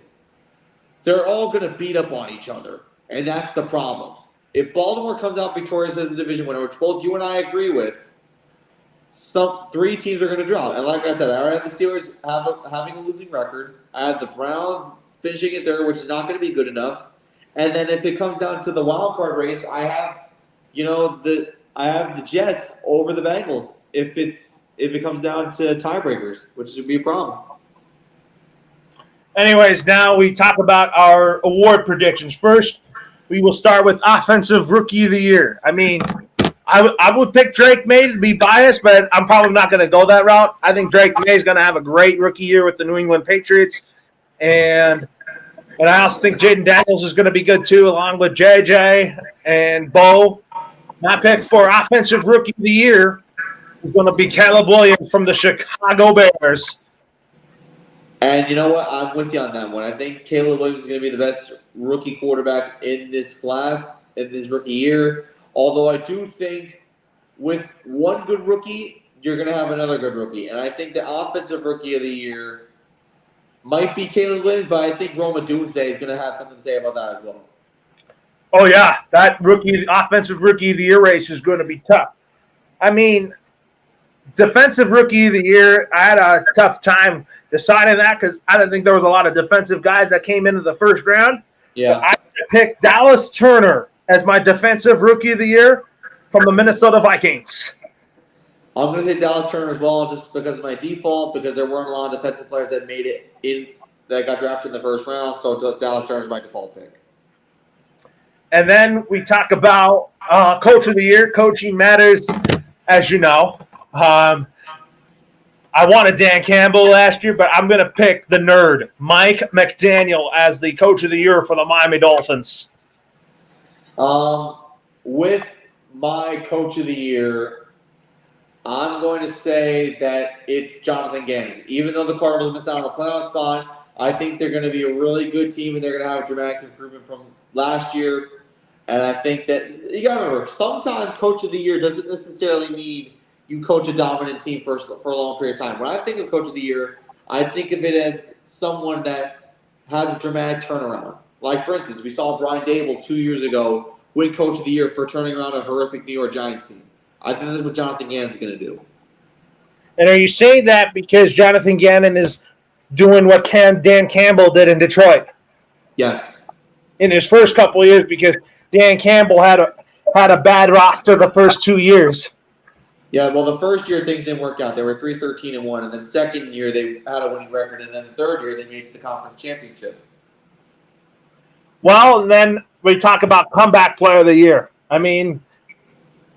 they're all going to beat up on each other, and that's the problem. If Baltimore comes out victorious as the division winner, which both you and I agree with, 3 teams are going to drop. And like I said, I already have the Steelers having a losing record. I have the Browns finishing it 3rd, which is not going to be good enough. And then if it comes down to the wild card race, I have, the Jets over the Bengals. If it comes down to tiebreakers, which would be a problem. Anyways, now we talk about our award predictions. First, we will start with Offensive Rookie of the Year. I mean, I would pick Drake May to be biased, but I'm probably not going to go that route. I think Drake May is going to have a great rookie year with the New England Patriots. And I also think Jaden Daniels is going to be good too, along with JJ and Bo. My pick for Offensive Rookie of the Year is going to be Caleb Williams from the Chicago Bears. And you know what? I'm with you on that one. I think Caleb Williams is going to be the best rookie quarterback in this class, in this rookie year. Although I do think with one good rookie, you're going to have another good rookie. And I think the Offensive Rookie of the Year might be Caleb Williams, but I think Roma Dunze is going to have something to say about that as well. Oh, yeah. That Offensive Rookie of the Year race is going to be tough. I mean, Defensive Rookie of the Year, I had a tough time deciding that because I didn't think there was a lot of defensive guys that came into the first round. Yeah. But I picked Dallas Turner as my Defensive Rookie of the Year from the Minnesota Vikings. I'm going to say Dallas Turner as well, just because of my default, because there weren't a lot of defensive players that made it that got drafted in the first round. So Dallas Turner is my default pick. And then we talk about Coach of the Year. Coaching matters, as you know. I wanted Dan Campbell last year, but I'm going to pick the nerd, Mike McDaniel, as the Coach of the Year for the Miami Dolphins. With my Coach of the Year, I'm going to say that it's Jonathan Gannon. Even though the Cardinals missed out on a playoff spot, I think they're going to be a really good team, and they're going to have a dramatic improvement from last year. And I think that you got to remember, sometimes Coach of the Year doesn't necessarily mean you coach a dominant team for a long period of time. When I think of Coach of the Year, I think of it as someone that has a dramatic turnaround. Like, for instance, we saw Brian Dable 2 years ago win Coach of the Year for turning around a horrific New York Giants team. I think that's what Jonathan Gannon's going to do. And are you saying that because Jonathan Gannon is doing what Dan Campbell did in Detroit? Yes. In his first couple of years, because Dan Campbell had a bad roster the first 2 years. Yeah, well, the first year things didn't work out. They were 3-13-1, and then second year they had a winning record, and then the third year they made it to the conference championship. Well, and then we talk about comeback player of the year. I mean,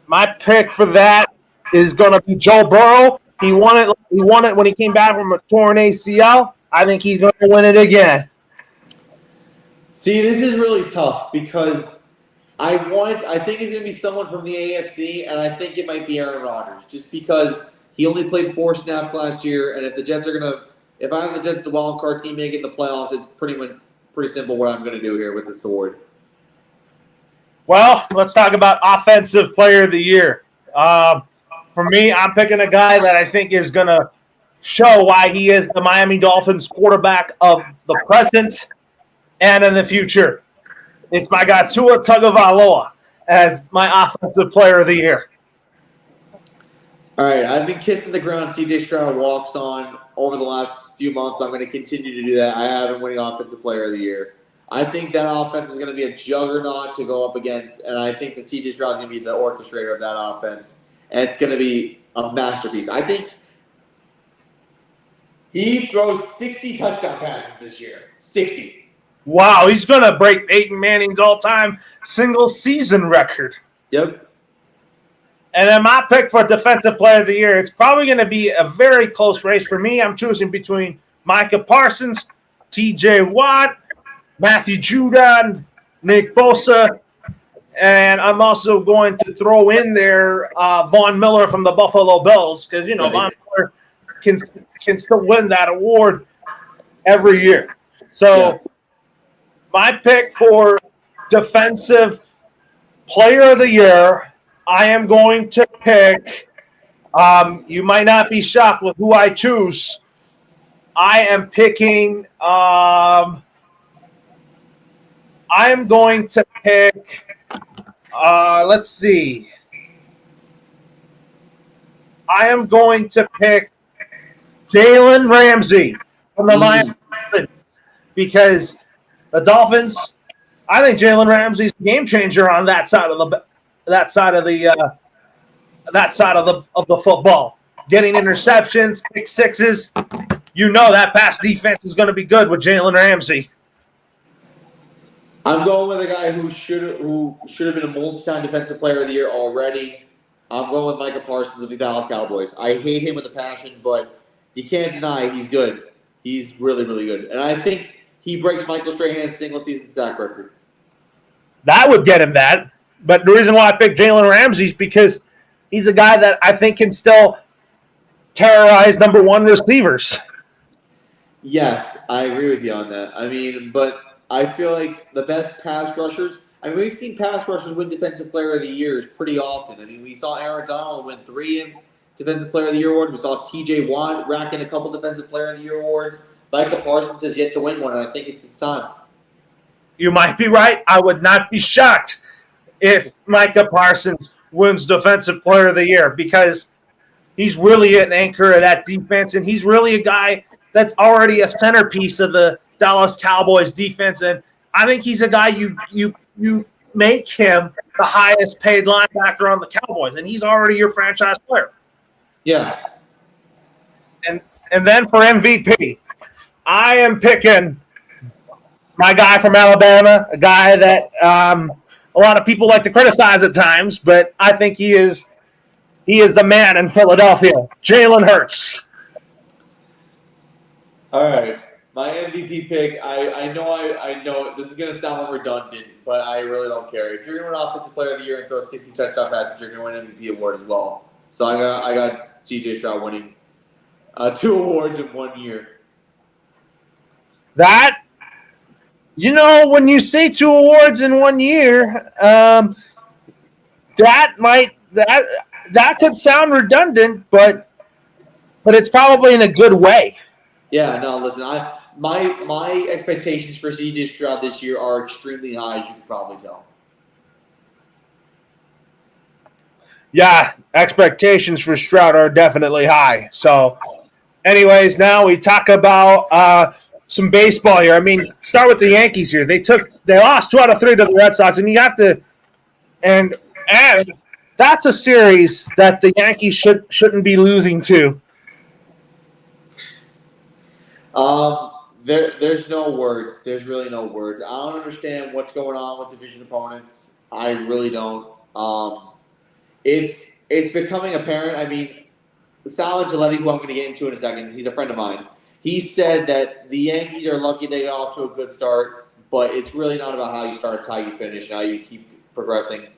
My pick for that is going to be Joe Burrow. He won it. He won it when he came back from a torn ACL. I think he's going to win it again. See, this is really tough because I think it's going to be someone from the AFC, and I think it might be Aaron Rodgers, just because he only played 4 snaps last year, and if the Jets are going to, if I have the Jets, the wild card team, make it in the playoffs, it's pretty simple what I'm going to do here with this award. Well, let's talk about Offensive Player of the Year. For me, I'm picking a guy that I think is going to show why he is the Miami Dolphins quarterback of the present and in the future. It's my guy Tua Tagovailoa as my Offensive Player of the Year. All right, I've been kissing the ground CJ Stroud walks on over the last few months. I'm going to continue to do that. I have him winning Offensive Player of the Year. I think that offense is going to be a juggernaut to go up against, and I think that CJ Stroud is going to be the orchestrator of that offense, and it's going to be a masterpiece. I think he throws 60 touchdown passes this year. 60. Wow, he's going to break Peyton Manning's all-time single-season record. Yep. And then my pick for Defensive Player of the Year, it's probably going to be a very close race for me. I'm choosing between Micah Parsons, T.J. Watt, Matthew Judon, Nick Bosa, and I'm also going to throw in there Von Miller from the Buffalo Bills because, you know, Von Miller can still win that award every year. So my pick for Defensive Player of the Year, I am going to pick, you might not be shocked with who I choose. I am picking, I am going to pick, let's see. I am going to pick Jalen Ramsey from the Miami Dolphins because the Dolphins, I think Jalen Ramsey's a game changer on that side of the football. Getting interceptions, pick sixes. You know that pass defense is going to be good with Jalen Ramsey. I'm going with a guy who should have been a multi-time Defensive Player of the Year already. I'm going with Micah Parsons of the Dallas Cowboys. I hate him with a passion, but you can't deny he's good. He's really, really good. And I think he breaks Michael Strahan's single-season sack record. That would get him that. But the reason why I picked Jalen Ramsey is because he's a guy that I think can still terrorize number one receivers. Yes, I agree with you on that. I mean, but I feel like the best pass rushers, I mean, we've seen pass rushers win Defensive Player of the Years pretty often. I mean, we saw Aaron Donald win 3 Defensive Player of the Year awards. We saw T.J. Watt rack in a couple Defensive Player of the Year awards. Micah Parsons has yet to win one, and I think it's his time. You might be right. I would not be shocked if Micah Parsons wins Defensive Player of the Year because he's really an anchor of that defense, and he's really a guy that's already a centerpiece of the Dallas Cowboys defense. And I think he's a guy you make him the highest paid linebacker on the Cowboys, and he's already your franchise player. Yeah. And then for MVP, I am picking my guy from Alabama, a guy that a lot of people like to criticize at times, but I think he is the man in Philadelphia, Jalen Hurts. All right. My MVP pick, I know this is going to sound redundant, but I really don't care. If you're going to win Offensive Player of the Year and throw 60 touchdown passes, you're going to win MVP award as well. So I got CJ Stroud winning 2 awards in 1 year. That, you know, when you say 2 awards in 1 year, that could sound redundant, but it's probably in a good way. Yeah, no, listen, my expectations for CJ Stroud this year are extremely high, as you can probably tell. Yeah, expectations for Stroud are definitely high. So, anyways, now we talk about some baseball here. I mean, start with the Yankees here. They lost 2 out of 3 to the Red Sox, and you have to, and that's a series that the Yankees shouldn't be losing to. There's no words. There's really no words. I don't understand what's going on with division opponents. I really don't. it's becoming apparent. I mean, Sal Angelotti, who I'm going to get into in a second, he's a friend of mine. He said that the Yankees are lucky they got off to a good start, but it's really not about how you start, it's how you finish, and how you keep progressing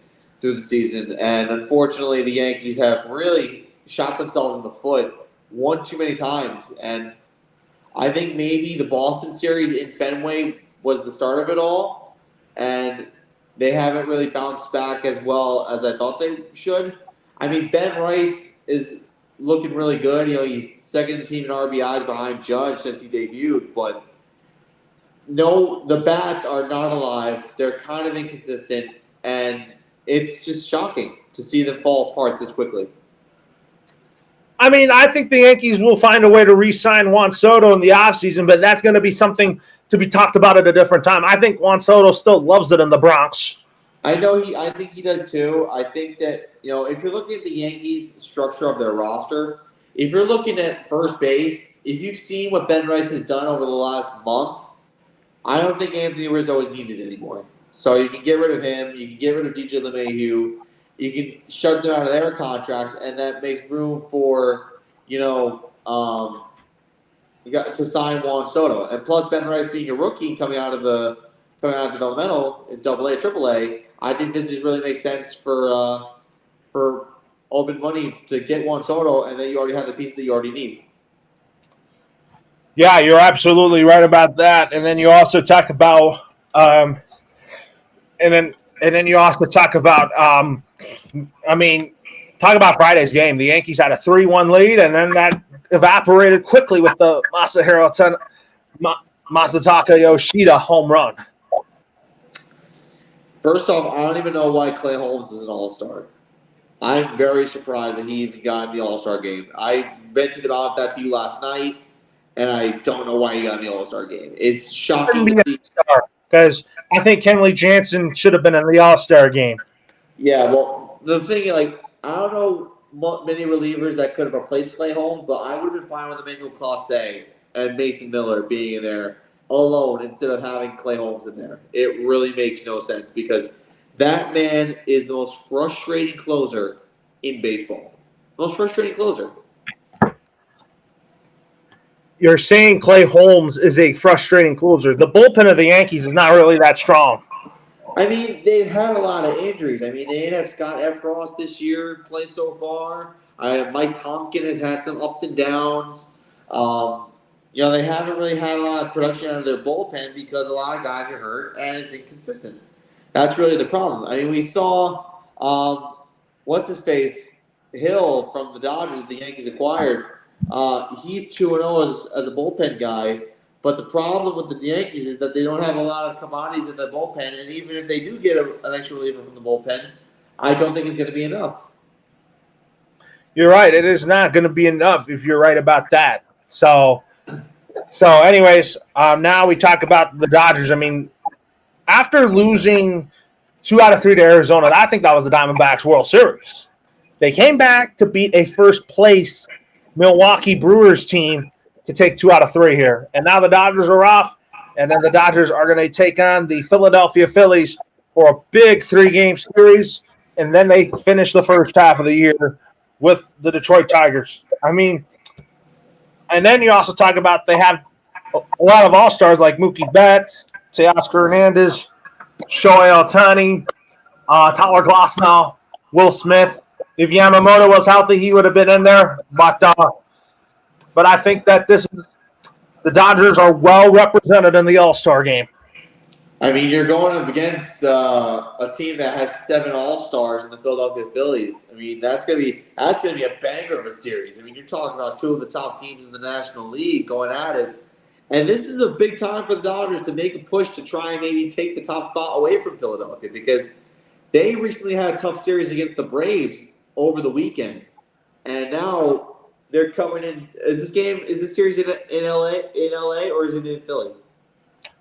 through the season. And unfortunately, the Yankees have really shot themselves in the foot one too many times. And I think maybe the Boston series in Fenway was the start of it all, and they haven't really bounced back as well as I thought they should. I mean, Ben Rice is looking really good. He's second in the team in RBIs behind Judge since he debuted, but no, the bats are not alive. They're kind of inconsistent, and it's just shocking to see them fall apart this quickly. I mean, I think the Yankees will find a way to re-sign Juan Soto in the offseason, but that's going to be something to be talked about at a different time. I think Juan Soto still loves it in the Bronx. I think he does too. I think that, if you're looking at the Yankees structure of their roster, if you're looking at first base, if you've seen what Ben Rice has done over the last month, I don't think Anthony Rizzo is needed anymore. So you can get rid of him. You can get rid of DJ LeMahieu. You can shut them out of their contracts, and that makes room for, you got to sign Juan Soto. And plus Ben Rice being a rookie coming out of developmental in AA, AAA, I think this just really makes sense for open money to get Juan Soto, and then you already have the piece that you already need. Yeah, you're absolutely right about that. And then you also talk about, and then you also talk about, talk about Friday's game. The Yankees had a 3-1 lead, and then that evaporated quickly with the Masataka Yoshida home run. First off, I don't even know why Clay Holmes is an all-star. I'm very surprised that he even got in the all-star game. I vented about that to you last night, and I don't know why he got in the all-star game. It's shocking to see. Because I think Kenley Jansen should have been in the all-star game. Yeah, well, the thing, I don't know many relievers that could have replaced Clay Holmes, but I would have been fine with Emmanuel Clase and Mason Miller being in there alone instead of having Clay Holmes in there. It really makes no sense because that man is the most frustrating closer in baseball. Most frustrating closer. You're saying Clay Holmes is a frustrating closer. The bullpen of the Yankees is not really that strong. I mean, they've had a lot of injuries. I mean, they didn't have Scott Efros this year play so far. Mike Tompkin has had some ups and downs. They haven't really had a lot of production out of their bullpen because a lot of guys are hurt and it's inconsistent. That's really the problem. I mean, we saw what's his face Hill from the Dodgers that the Yankees acquired. He's 2-0 as a bullpen guy. But the problem with the Yankees is that they don't have a lot of commodities in the bullpen, and even if they do get an extra reliever from the bullpen, I don't think it's going to be enough. You're right. It is not going to be enough if you're right about that. So anyways, now we talk about the Dodgers. I mean, after losing 2 out of 3 to Arizona, I think that was the Diamondbacks World Series. They came back to beat a first-place Milwaukee Brewers team to take 2 out of 3 here. And now the Dodgers are off, and then the Dodgers are going to take on the Philadelphia Phillies for a big 3-game series, and then they finish the first half of the year with the Detroit Tigers. I mean, and then you also talk about they have a lot of all-stars like Mookie Betts, Teoscar Hernandez, Shohei Ohtani, Tyler Glasnow, Will Smith. If Yamamoto was healthy, he would have been in there, but I think that the Dodgers are well represented in the All-Star game. I mean, you're going up against a team that has 7 All-Stars in the Philadelphia Phillies. I mean, that's gonna be a banger of a series. I mean, you're talking about 2 of the top teams in the National League going at it, and this is a big time for the Dodgers to make a push to try and maybe take the top spot away from Philadelphia because they recently had a tough series against the Braves over the weekend, and now they're coming in. Is this series in LA, or is it in Philly?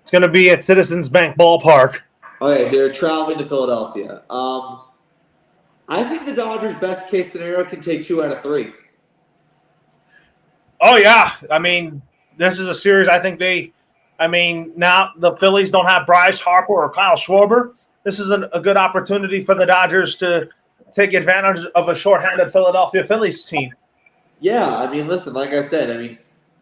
It's going to be at Citizens Bank Ballpark. Okay, so they're traveling to Philadelphia. I think the Dodgers' best case scenario can take 2 out of 3. Oh yeah, I mean, this is a series. I think now the Phillies don't have Bryce Harper or Kyle Schwarber. This is a good opportunity for the Dodgers to take advantage of a shorthanded Philadelphia Phillies team. Yeah, I mean, listen, like I said, I mean,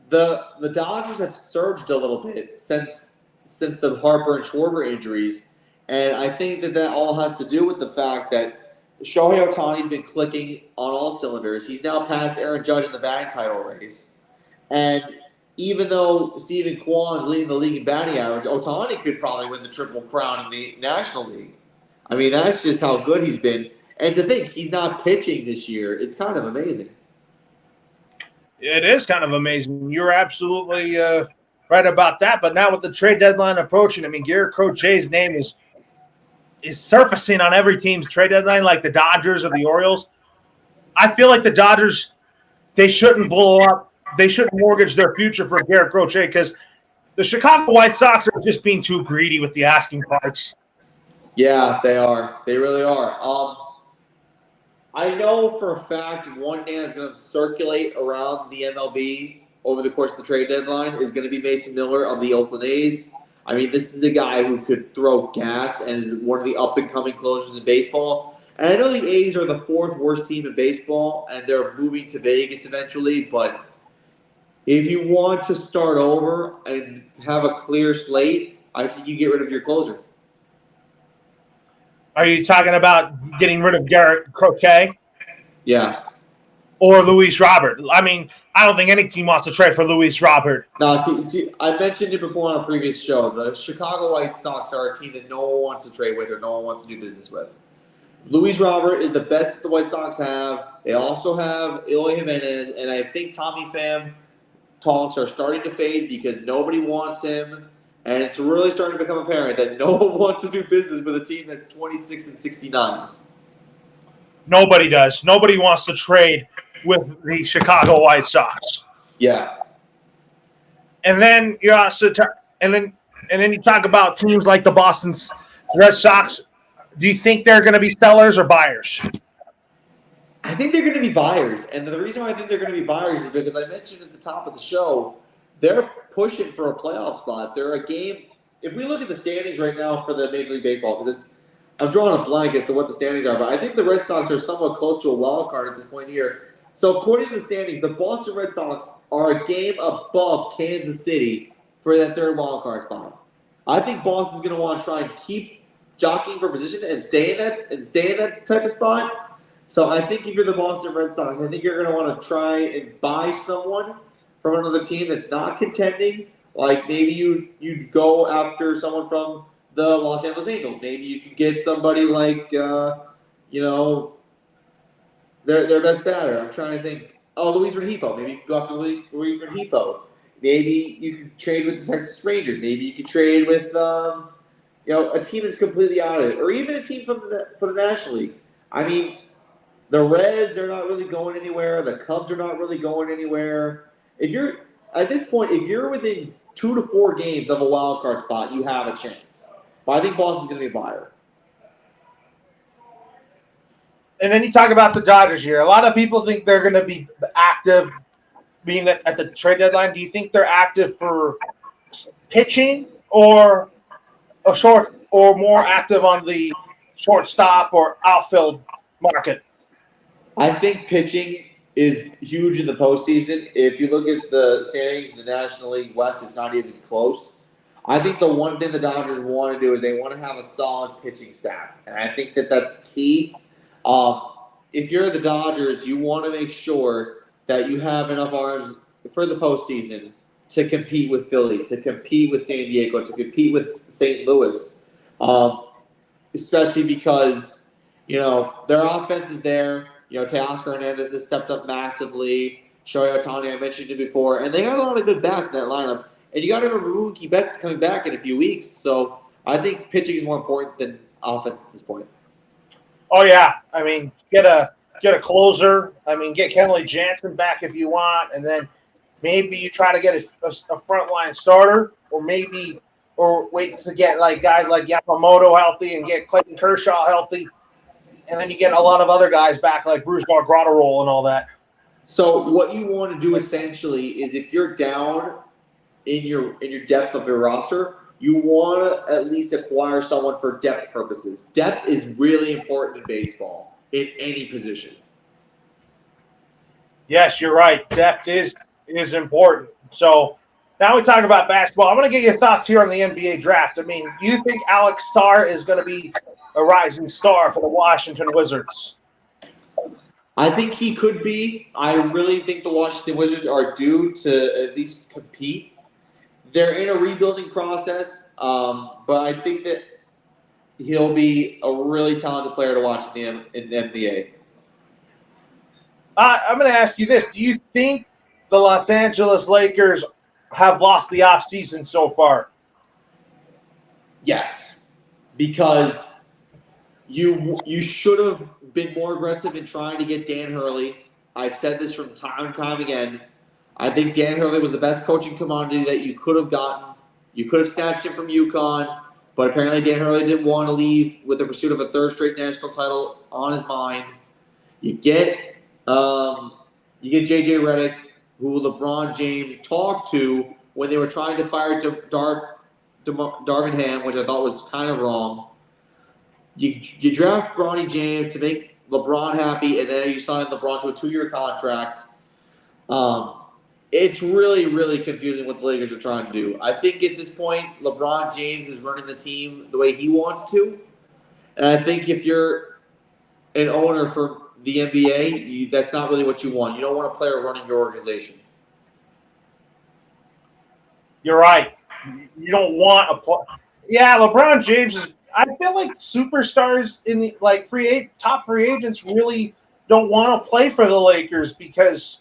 the Dodgers have surged a little bit since the Harper and Schwarber injuries, and I think that all has to do with the fact that Shohei Ohtani's been clicking on all cylinders. He's now passed Aaron Judge in the batting title race, and even though Stephen Kwan's leading the league in batting average, Ohtani could probably win the Triple Crown in the National League. I mean, that's just how good he's been, and to think he's not pitching this year, it's kind of amazing. It is kind of amazing. You're absolutely right about that. But now with the trade deadline approaching, I mean, Garrett Crochet's name is surfacing on every team's trade deadline, like the Dodgers or the Orioles. I feel like the Dodgers, they shouldn't blow up. They shouldn't mortgage their future for Garrett Crochet because the Chicago White Sox are just being too greedy with the asking price. Yeah, they are. They really are. I know for a fact one name that's going to circulate around the MLB over the course of the trade deadline is going to be Mason Miller of the Oakland A's. I mean, this is a guy who could throw gas and is one of the up-and-coming closers in baseball. And I know the A's are the fourth worst team in baseball, and they're moving to Vegas eventually, but if you want to start over and have a clear slate, I think you get rid of your closer. Are you talking about getting rid of Garrett Crochet? Yeah. Or Luis Robert? I mean, I don't think any team wants to trade for Luis Robert. No, see, I mentioned it before on a previous show. The Chicago White Sox are a team that no one wants to trade with or no one wants to do business with. Luis Robert is the best that the White Sox have. They also have Eloy Jimenez, and I think Tommy Pham talks are starting to fade because nobody wants him. And it's really starting to become apparent that no one wants to do business with a team that's 26-69. Nobody does. Nobody wants to trade with the Chicago White Sox. Yeah. And then you also and then you talk about teams like the Boston Red Sox. Do you think they're going to be sellers or buyers? I think they're going to be buyers. And the reason why I think they're going to be buyers is because I mentioned at the top of the show, they're pushing for a playoff spot. They're a game. If we look at the standings right now for the Major League Baseball, because I'm drawing a blank as to what the standings are, but I think the Red Sox are somewhat close to a wild card at this point here. So according to the standings, the Boston Red Sox are a game above Kansas City for that third wild card spot. I think Boston's going to want to try and keep jockeying for position and stay in that type of spot. So I think if you're the Boston Red Sox, I think you're going to want to try and buy someone from another team that's not contending. Like maybe you'd go after someone from the Los Angeles Angels. Maybe you could get somebody like their best batter. I'm trying to think. Oh, Luis Rengifo. Maybe you could go after Luis Rengifo. Maybe you could trade with the Texas Rangers. Maybe you could trade with a team that's completely out of it, or even a team for the National League. I mean, the Reds are not really going anywhere. The Cubs are not really going anywhere. If you're at this point, if you're within 2 to 4 games of a wild card spot, you have a chance. But I think Boston's going to be a buyer. And then you talk about the Dodgers here. A lot of people think they're going to be active being at the trade deadline. Do you think they're active for pitching or a short or more active on the shortstop or outfield market? I think pitching is huge in the postseason. If you look at the standings in the National League West, it's not even close. I think the one thing the Dodgers want to do is they want to have a solid pitching staff, and I think that that's key. If you're the Dodgers, you want to make sure that you have enough arms for the postseason to compete with Philly, to compete with San Diego, to compete with St. Louis, especially because their offense is there. Teoscar Hernandez has stepped up massively. Shohei Ohtani, I mentioned it before. And they got a lot of good bats in that lineup. And you got to remember Mookie Betts coming back in a few weeks. So I think pitching is more important than offense at this point. Oh, yeah. I mean, get a closer. I mean, get Kenley Jansen back if you want. And then maybe you try to get a frontline starter or wait to get guys like Yamamoto healthy and get Clayton Kershaw healthy. And then you get a lot of other guys back like Bruce Gratterall and all that. So what you want to do essentially is if you're down in your depth of your roster, you want to at least acquire someone for depth purposes. Depth is really important in baseball. in any position. Yes, you're right. Depth is important. So now we talk about basketball. I want to get your thoughts here on the NBA draft. I mean, do you think Alex Sarr is going to be a rising star for the Washington Wizards? I think he could be. I really think the Washington Wizards are due to at least compete. They're in a rebuilding process, but I think that he'll be a really talented player to watch in the NBA. I'm going to ask you this. Do you think the Los Angeles Lakers have lost the offseason so far? Yes, because you should have been more aggressive in trying to get Dan Hurley. I've said this from time and time again. I think Dan Hurley was the best coaching commodity that you could have gotten. You could have snatched him from UConn, but apparently Dan Hurley didn't want to leave with the pursuit of a third straight national title on his mind. You get JJ Redick, who LeBron James talked to when they were trying to fire Darvin Ham, which I thought was kind of wrong. You draft Bronny James to make LeBron happy, and then you sign LeBron to a 2-year contract. It's really, really confusing what the Lakers are trying to do. I think at this point, LeBron James is running the team the way he wants to. And I think if you're an owner for the NBA, that's not really what you want. You don't want a player running your organization. You're right. You don't want a player. Yeah, LeBron James is. I feel like superstars in the top free agents really don't want to play for the Lakers because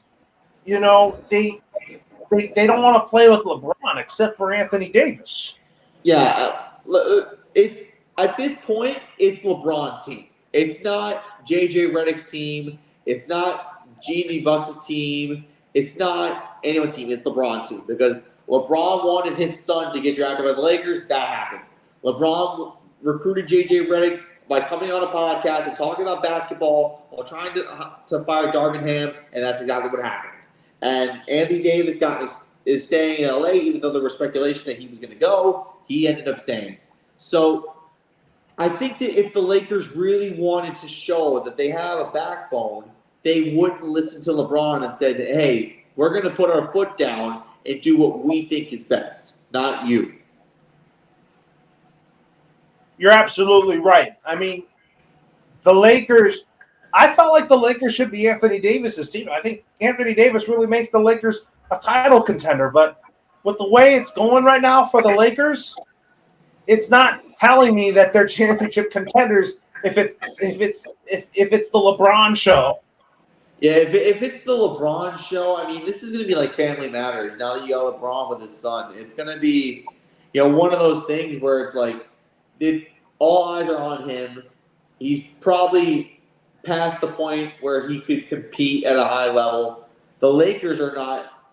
they don't want to play with LeBron except for Anthony Davis. Yeah, it's at this point it's LeBron's team. It's not JJ Redick's team. It's not Jimmy Buss's team. It's not anyone's team. It's LeBron's team because LeBron wanted his son to get drafted by the Lakers. That happened. LeBron recruited JJ Redick by coming on a podcast and talking about basketball while trying to fire Darvin Ham, and that's exactly what happened. And Anthony Davis is staying in LA, even though there was speculation that he was going to go. He ended up staying. So I think that if the Lakers really wanted to show that they have a backbone, they wouldn't listen to LeBron and said, hey, we're going to put our foot down and do what we think is best, not you. You're absolutely right. I mean, the Lakers, I felt like the Lakers should be Anthony Davis's team. I think Anthony Davis really makes the Lakers a title contender, but with the way it's going right now for the Lakers, it's not telling me that they're championship contenders if it's the LeBron show. Yeah, if it's the LeBron show, I mean, this is going to be like Family Matters. Now that you got LeBron with his son, it's going to be, one of those things where it's like, all eyes are on him. He's probably past the point where he could compete at a high level. The Lakers are not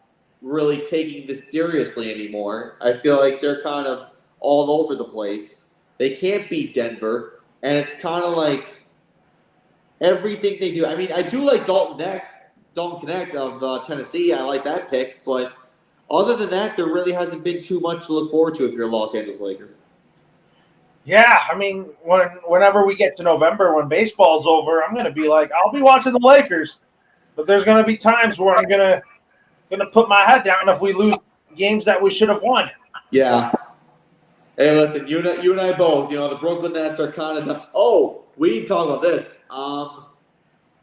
really taking this seriously anymore. I feel like they're kind of all over the place. They can't beat Denver, and it's kind of like everything they do. I mean, I do like Dalton Knecht of Tennessee. I like that pick, but other than that, there really hasn't been too much to look forward to if you're a Los Angeles Laker. Yeah, I mean, whenever we get to November, when baseball's over, I'm going to be like, I'll be watching the Lakers, but there's going to be times where I'm going to put my head down if we lose games that we should have won. Yeah. Hey, listen, you and I both. The Brooklyn Nets are kind of tough. Oh, we need to talk about this.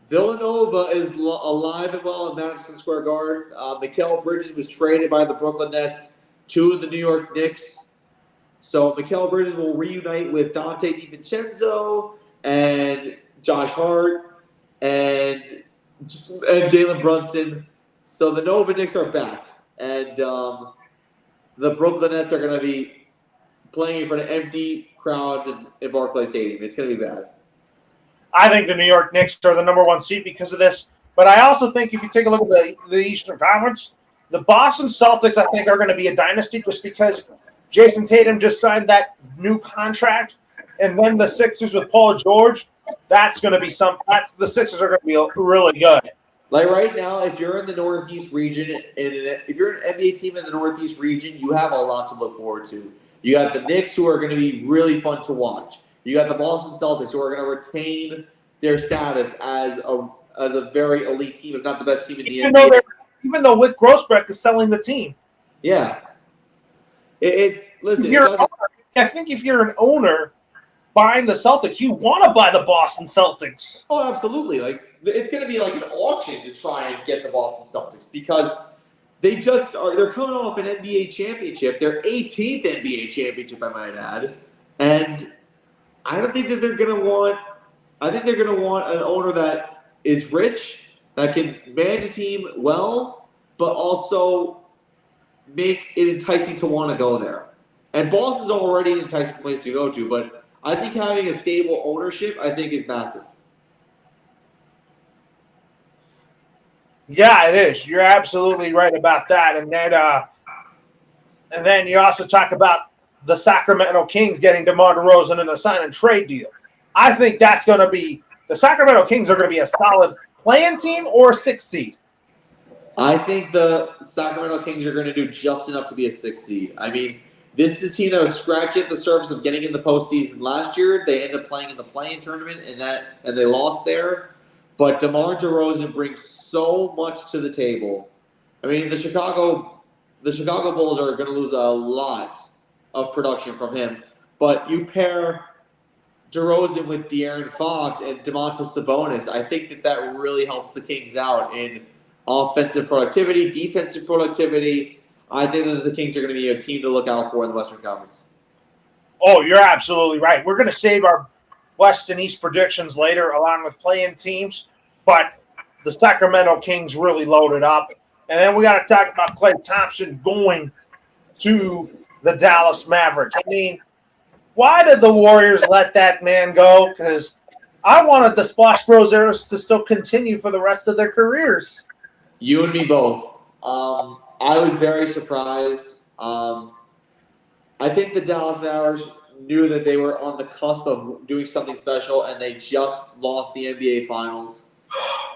Villanova is alive and well at Madison Square Garden. Mikal Bridges was traded by the Brooklyn Nets to the New York Knicks. So Mikal Bridges will reunite with Dante DiVincenzo and Josh Hart and Jalen Brunson. So the Nova Knicks are back. And the Brooklyn Nets are going to be playing in front of empty crowds in Barclays Stadium. It's going to be bad. I think the New York Knicks are the number one seed because of this. But I also think if you take a look at the Eastern Conference, the Boston Celtics, I think, are going to be a dynasty just because Jason Tatum just signed that new contract. And then the Sixers with Paul George, that's going to be the Sixers are going to be really good. Like right now, if you're in the Northeast region, and if you're an NBA team in the Northeast region, you have a lot to look forward to. You got the Knicks, who are going to be really fun to watch. You got the Boston Celtics, who are going to retain their status as a very elite team, if not the best team in the Even NBA. even though Wick Grossbeck is selling the team. Yeah. Listen. I think if you're an owner buying the Celtics, you want to buy the Boston Celtics. Oh, absolutely. Like, it's going to be like an auction to try and get the Boston Celtics because they're coming off an NBA championship, their 18th NBA championship, I might add. And I don't think that they're going to want, I think they're going to want an owner that is rich, that can manage a team well, but also make it enticing to want to go there. And Boston's already an enticing place to go to, but I think having a stable ownership, I think, is massive. Yeah, it is. You're absolutely right about that. And then you also talk about the Sacramento Kings getting DeMar DeRozan in a sign and trade deal. I think that's going to be the Sacramento Kings are going to be a solid play-in team or a 6th seed. I think the Sacramento Kings are going to do just enough to be a 6th seed. I mean, this is a team that was scratching at the surface of getting in the postseason last year. They ended up playing in the play-in tournament, and they lost there. But DeMar DeRozan brings so much to the table. I mean, the Chicago Bulls are going to lose a lot of production from him. But you pair DeRozan with De'Aaron Fox and Domantas Sabonis, I think that really helps the Kings out in offensive productivity, defensive productivity. I think that the Kings are going to be a team to look out for in the Western Conference. Oh, you're absolutely right. We're going to save our West and East predictions later along with play-in teams, but the Sacramento Kings really loaded up. And then we got to talk about Klay Thompson going to the Dallas Mavericks. I mean, why did the Warriors let that man go? Because I wanted the Splash Bros eras to still continue for the rest of their careers. You and me both. I was very surprised. I think the Dallas Mavericks knew that they were on the cusp of doing something special, and they just lost the NBA Finals.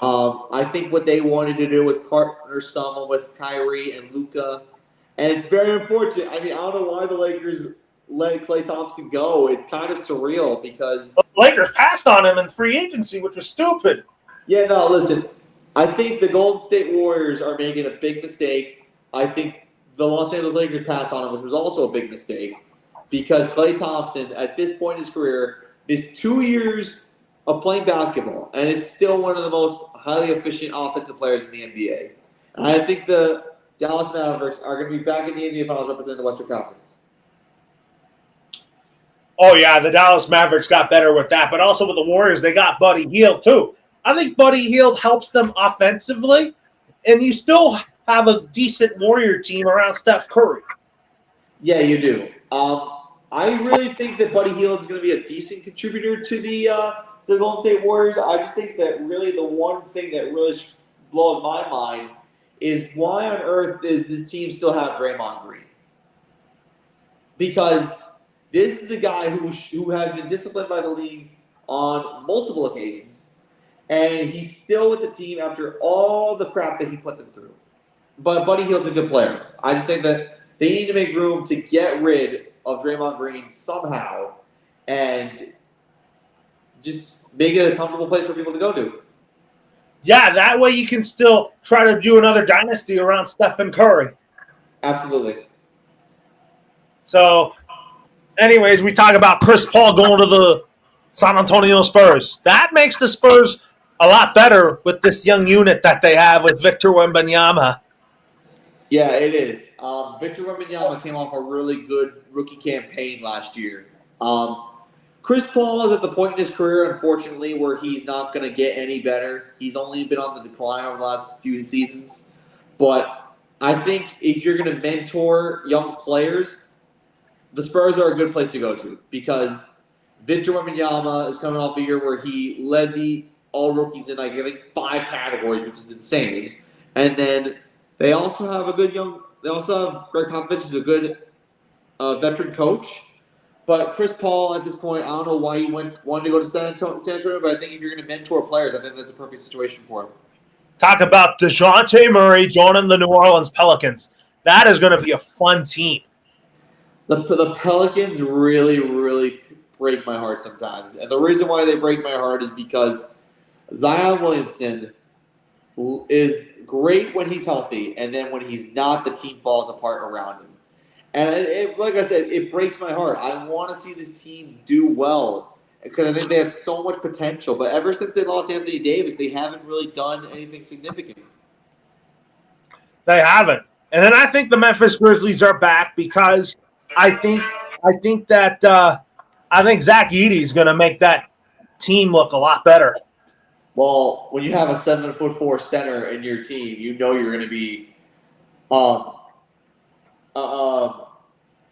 I think what they wanted to do was partner someone with Kyrie and Luka, and it's very unfortunate. I mean, I don't know why the Lakers let Klay Thompson go. It's kind of surreal because the Lakers passed on him in free agency, which was stupid. Yeah, no, listen. I think the Golden State Warriors are making a big mistake. I think the Los Angeles Lakers passed on him, which was also a big mistake, because Klay Thompson, at this point in his career, is 2 years of playing basketball and is still one of the most highly efficient offensive players in the NBA. And I think the Dallas Mavericks are going to be back in the NBA Finals representing the Western Conference. Oh, yeah, the Dallas Mavericks got better with that, but also with the Warriors, they got Buddy Hield, too. I think Buddy Hield helps them offensively, and you still have a decent Warrior team around Steph Curry. Yeah, you do. I really think that Buddy Hield is going to be a decent contributor to the Golden State Warriors. I just think that really the one thing that really blows my mind is why on earth does this team still have Draymond Green? Because this is a guy who has been disciplined by the league on multiple occasions, and he's still with the team after all the crap that he put them through. But Buddy Hield's a good player. I just think that they need to make room to get rid of Draymond Green somehow and just make it a comfortable place for people to go to. Yeah, that way you can still try to do another dynasty around Stephen Curry. Absolutely. So, anyways, we talk about Chris Paul going to the San Antonio Spurs. That makes the Spurs a lot better with this young unit that they have with Victor Wembanyama. Yeah, it is. Victor Wembanyama came off a really good rookie campaign last year. Chris Paul is at the point in his career, unfortunately, where he's not going to get any better. He's only been on the decline over the last few seasons. But I think if you're going to mentor young players, the Spurs are a good place to go to because Victor Wembanyama is coming off a year where he led the all-rookies in, I think, 5 categories, which is insane. And then they also have Greg Popovich is a good veteran coach. But Chris Paul, at this point, I don't know why he wanted to go to San Antonio, but I think if you're going to mentor players, I think that's a perfect situation for him. Talk about DeJounte Murray joining the New Orleans Pelicans. That is going to be a fun team. The Pelicans really, really break my heart sometimes. And the reason why they break my heart is because Zion Williamson is great when he's healthy, and then when he's not, the team falls apart around him. And like I said, it breaks my heart. I want to see this team do well because I think they have so much potential. But ever since they lost Anthony Davis, they haven't really done anything significant. They haven't. And then I think the Memphis Grizzlies are back because I think that I think Zach Edey is going to make that team look a lot better. Well, when you have a 7'4" center in your team, you know you're going to be an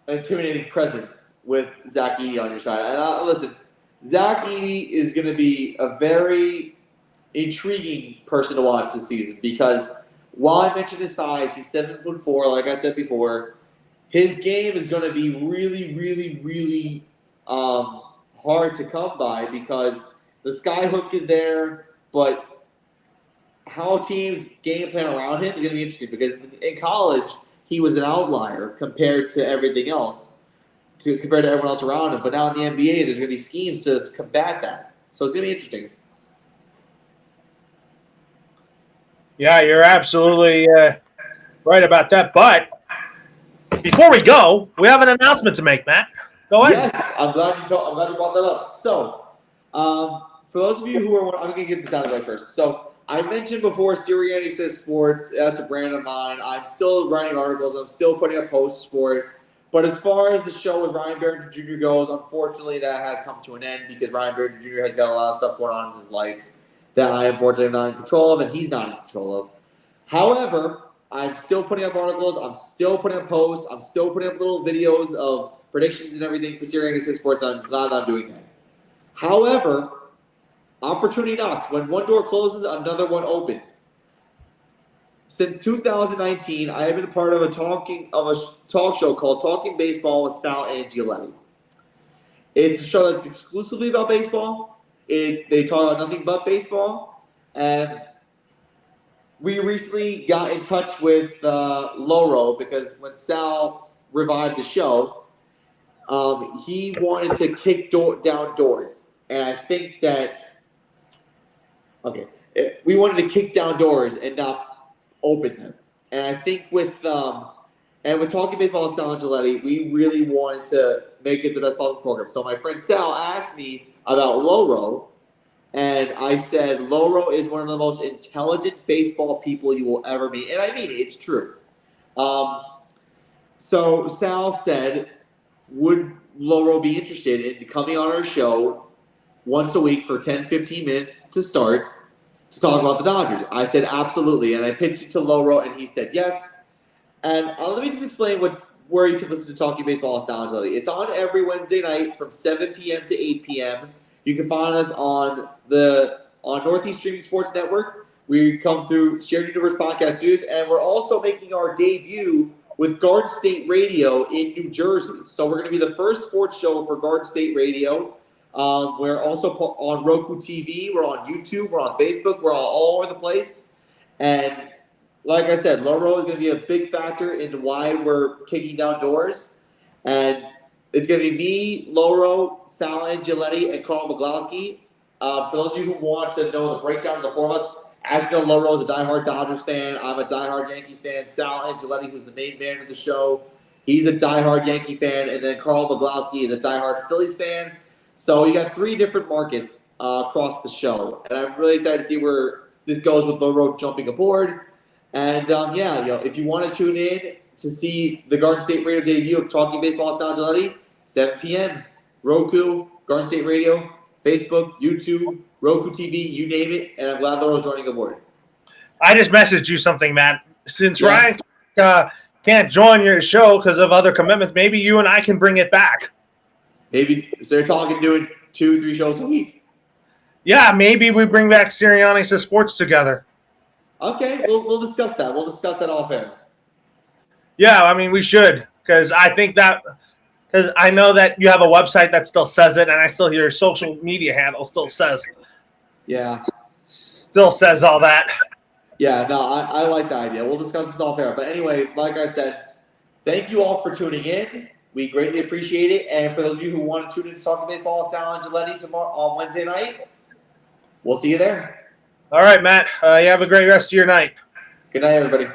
intimidating presence with Zach Edey on your side. And listen, Zach Edey is going to be a very intriguing person to watch this season because while I mentioned his size, he's 7'4", like I said before. His game is going to be really, really, really hard to come by because the sky hook is there, but how teams game plan around him is going to be interesting because in college he was an outlier compared to everything else, compared to everyone else around him. But now in the NBA, there's going to be schemes to combat that, so it's going to be interesting. Yeah, you're absolutely right about that. But before we go, we have an announcement to make, Matt. Go ahead. Yes, I'm glad you brought that up. So, for those of you who are, I'm going to get this out of the way first. So, I mentioned before, Sirianni Says Sports. That's a brand of mine. I'm still writing articles. I'm still putting up posts for it. But as far as the show with Ryan Barrington Jr. goes, unfortunately, that has come to an end because Ryan Barrington Jr. has got a lot of stuff going on in his life that I unfortunately am not in control of, and he's not in control of. However, I'm still putting up articles. I'm still putting up posts. I'm still putting up little videos of predictions and everything for Sirianni Says Sports. I'm glad I'm doing that. However, opportunity knocks. When one door closes, another one opens. Since 2019, I have been a part of a talk show called Talking Baseball with Sal Angioletti. It's a show that's exclusively about baseball. They talk about nothing but baseball. And we recently got in touch with Loro because when Sal revived the show, he wanted to kick down doors. And I think that, we wanted to kick down doors and not open them. And I think with Talking Baseball with Sal Angioletti, we really wanted to make it the best possible program. So my friend Sal asked me about Loro, and I said Loro is one of the most intelligent baseball people you will ever meet. And I mean, it's true. So Sal said, would Loro be interested in coming on our show once a week for 10, 15 minutes to start to talk about the Dodgers? I said, absolutely. And I pitched it to Loro, and he said yes. And let me just explain where you can listen to Talking Baseball and Sal Angioletti. It's on every Wednesday night from 7 p.m. to 8 p.m. You can find us on Northeast Streaming Sports Network. We come through Shared Universe Podcast Studios, and we're also making our debut with Garden State Radio in New Jersey. So we're going to be the first sports show for Garden State Radio. We're also on Roku TV. We're on YouTube. We're on Facebook. We're all over the place. And like I said, Loro is going to be a big factor into why we're kicking down doors. And it's going to be me, Loro, Sal Angioletti, and Carl McGlowski. For those of you who want to know the breakdown of the four of us, as you know, Loro is a diehard Dodgers fan. I'm a diehard Yankees fan. Sal Angioletti, who's the main man of the show, he's a diehard Yankee fan. And then Carl McGlowski is a diehard Phillies fan. So you got three different markets across the show. And I'm really excited to see where this goes with Loro jumping aboard. And, if you want to tune in to see the Garden State Radio debut of Talking Baseball with Sal Angioletti, 7 p.m., Roku, Garden State Radio, Facebook, YouTube, Roku TV, you name it, and I'm glad Loro's joining aboard. I just messaged you something, Matt. Since Ryan can't join your show because of other commitments, maybe you and I can bring it back. Maybe they're doing 2-3 shows a week. Yeah, maybe we bring back Sirianni Says Sports together. Okay, we'll discuss that. We'll discuss that off air. Yeah, I mean, we should, because I know that you have a website that still says it, and I still hear your social media handle still says. Yeah. Still says all that. Yeah, no, I like the idea. We'll discuss this off air. But anyway, like I said, thank you all for tuning in. We greatly appreciate it. And for those of you who want to tune in to Talkin Baseball, Sal and Gilletti tomorrow on Wednesday night, we'll see you there. All right, Matt. You have a great rest of your night. Good night, everybody.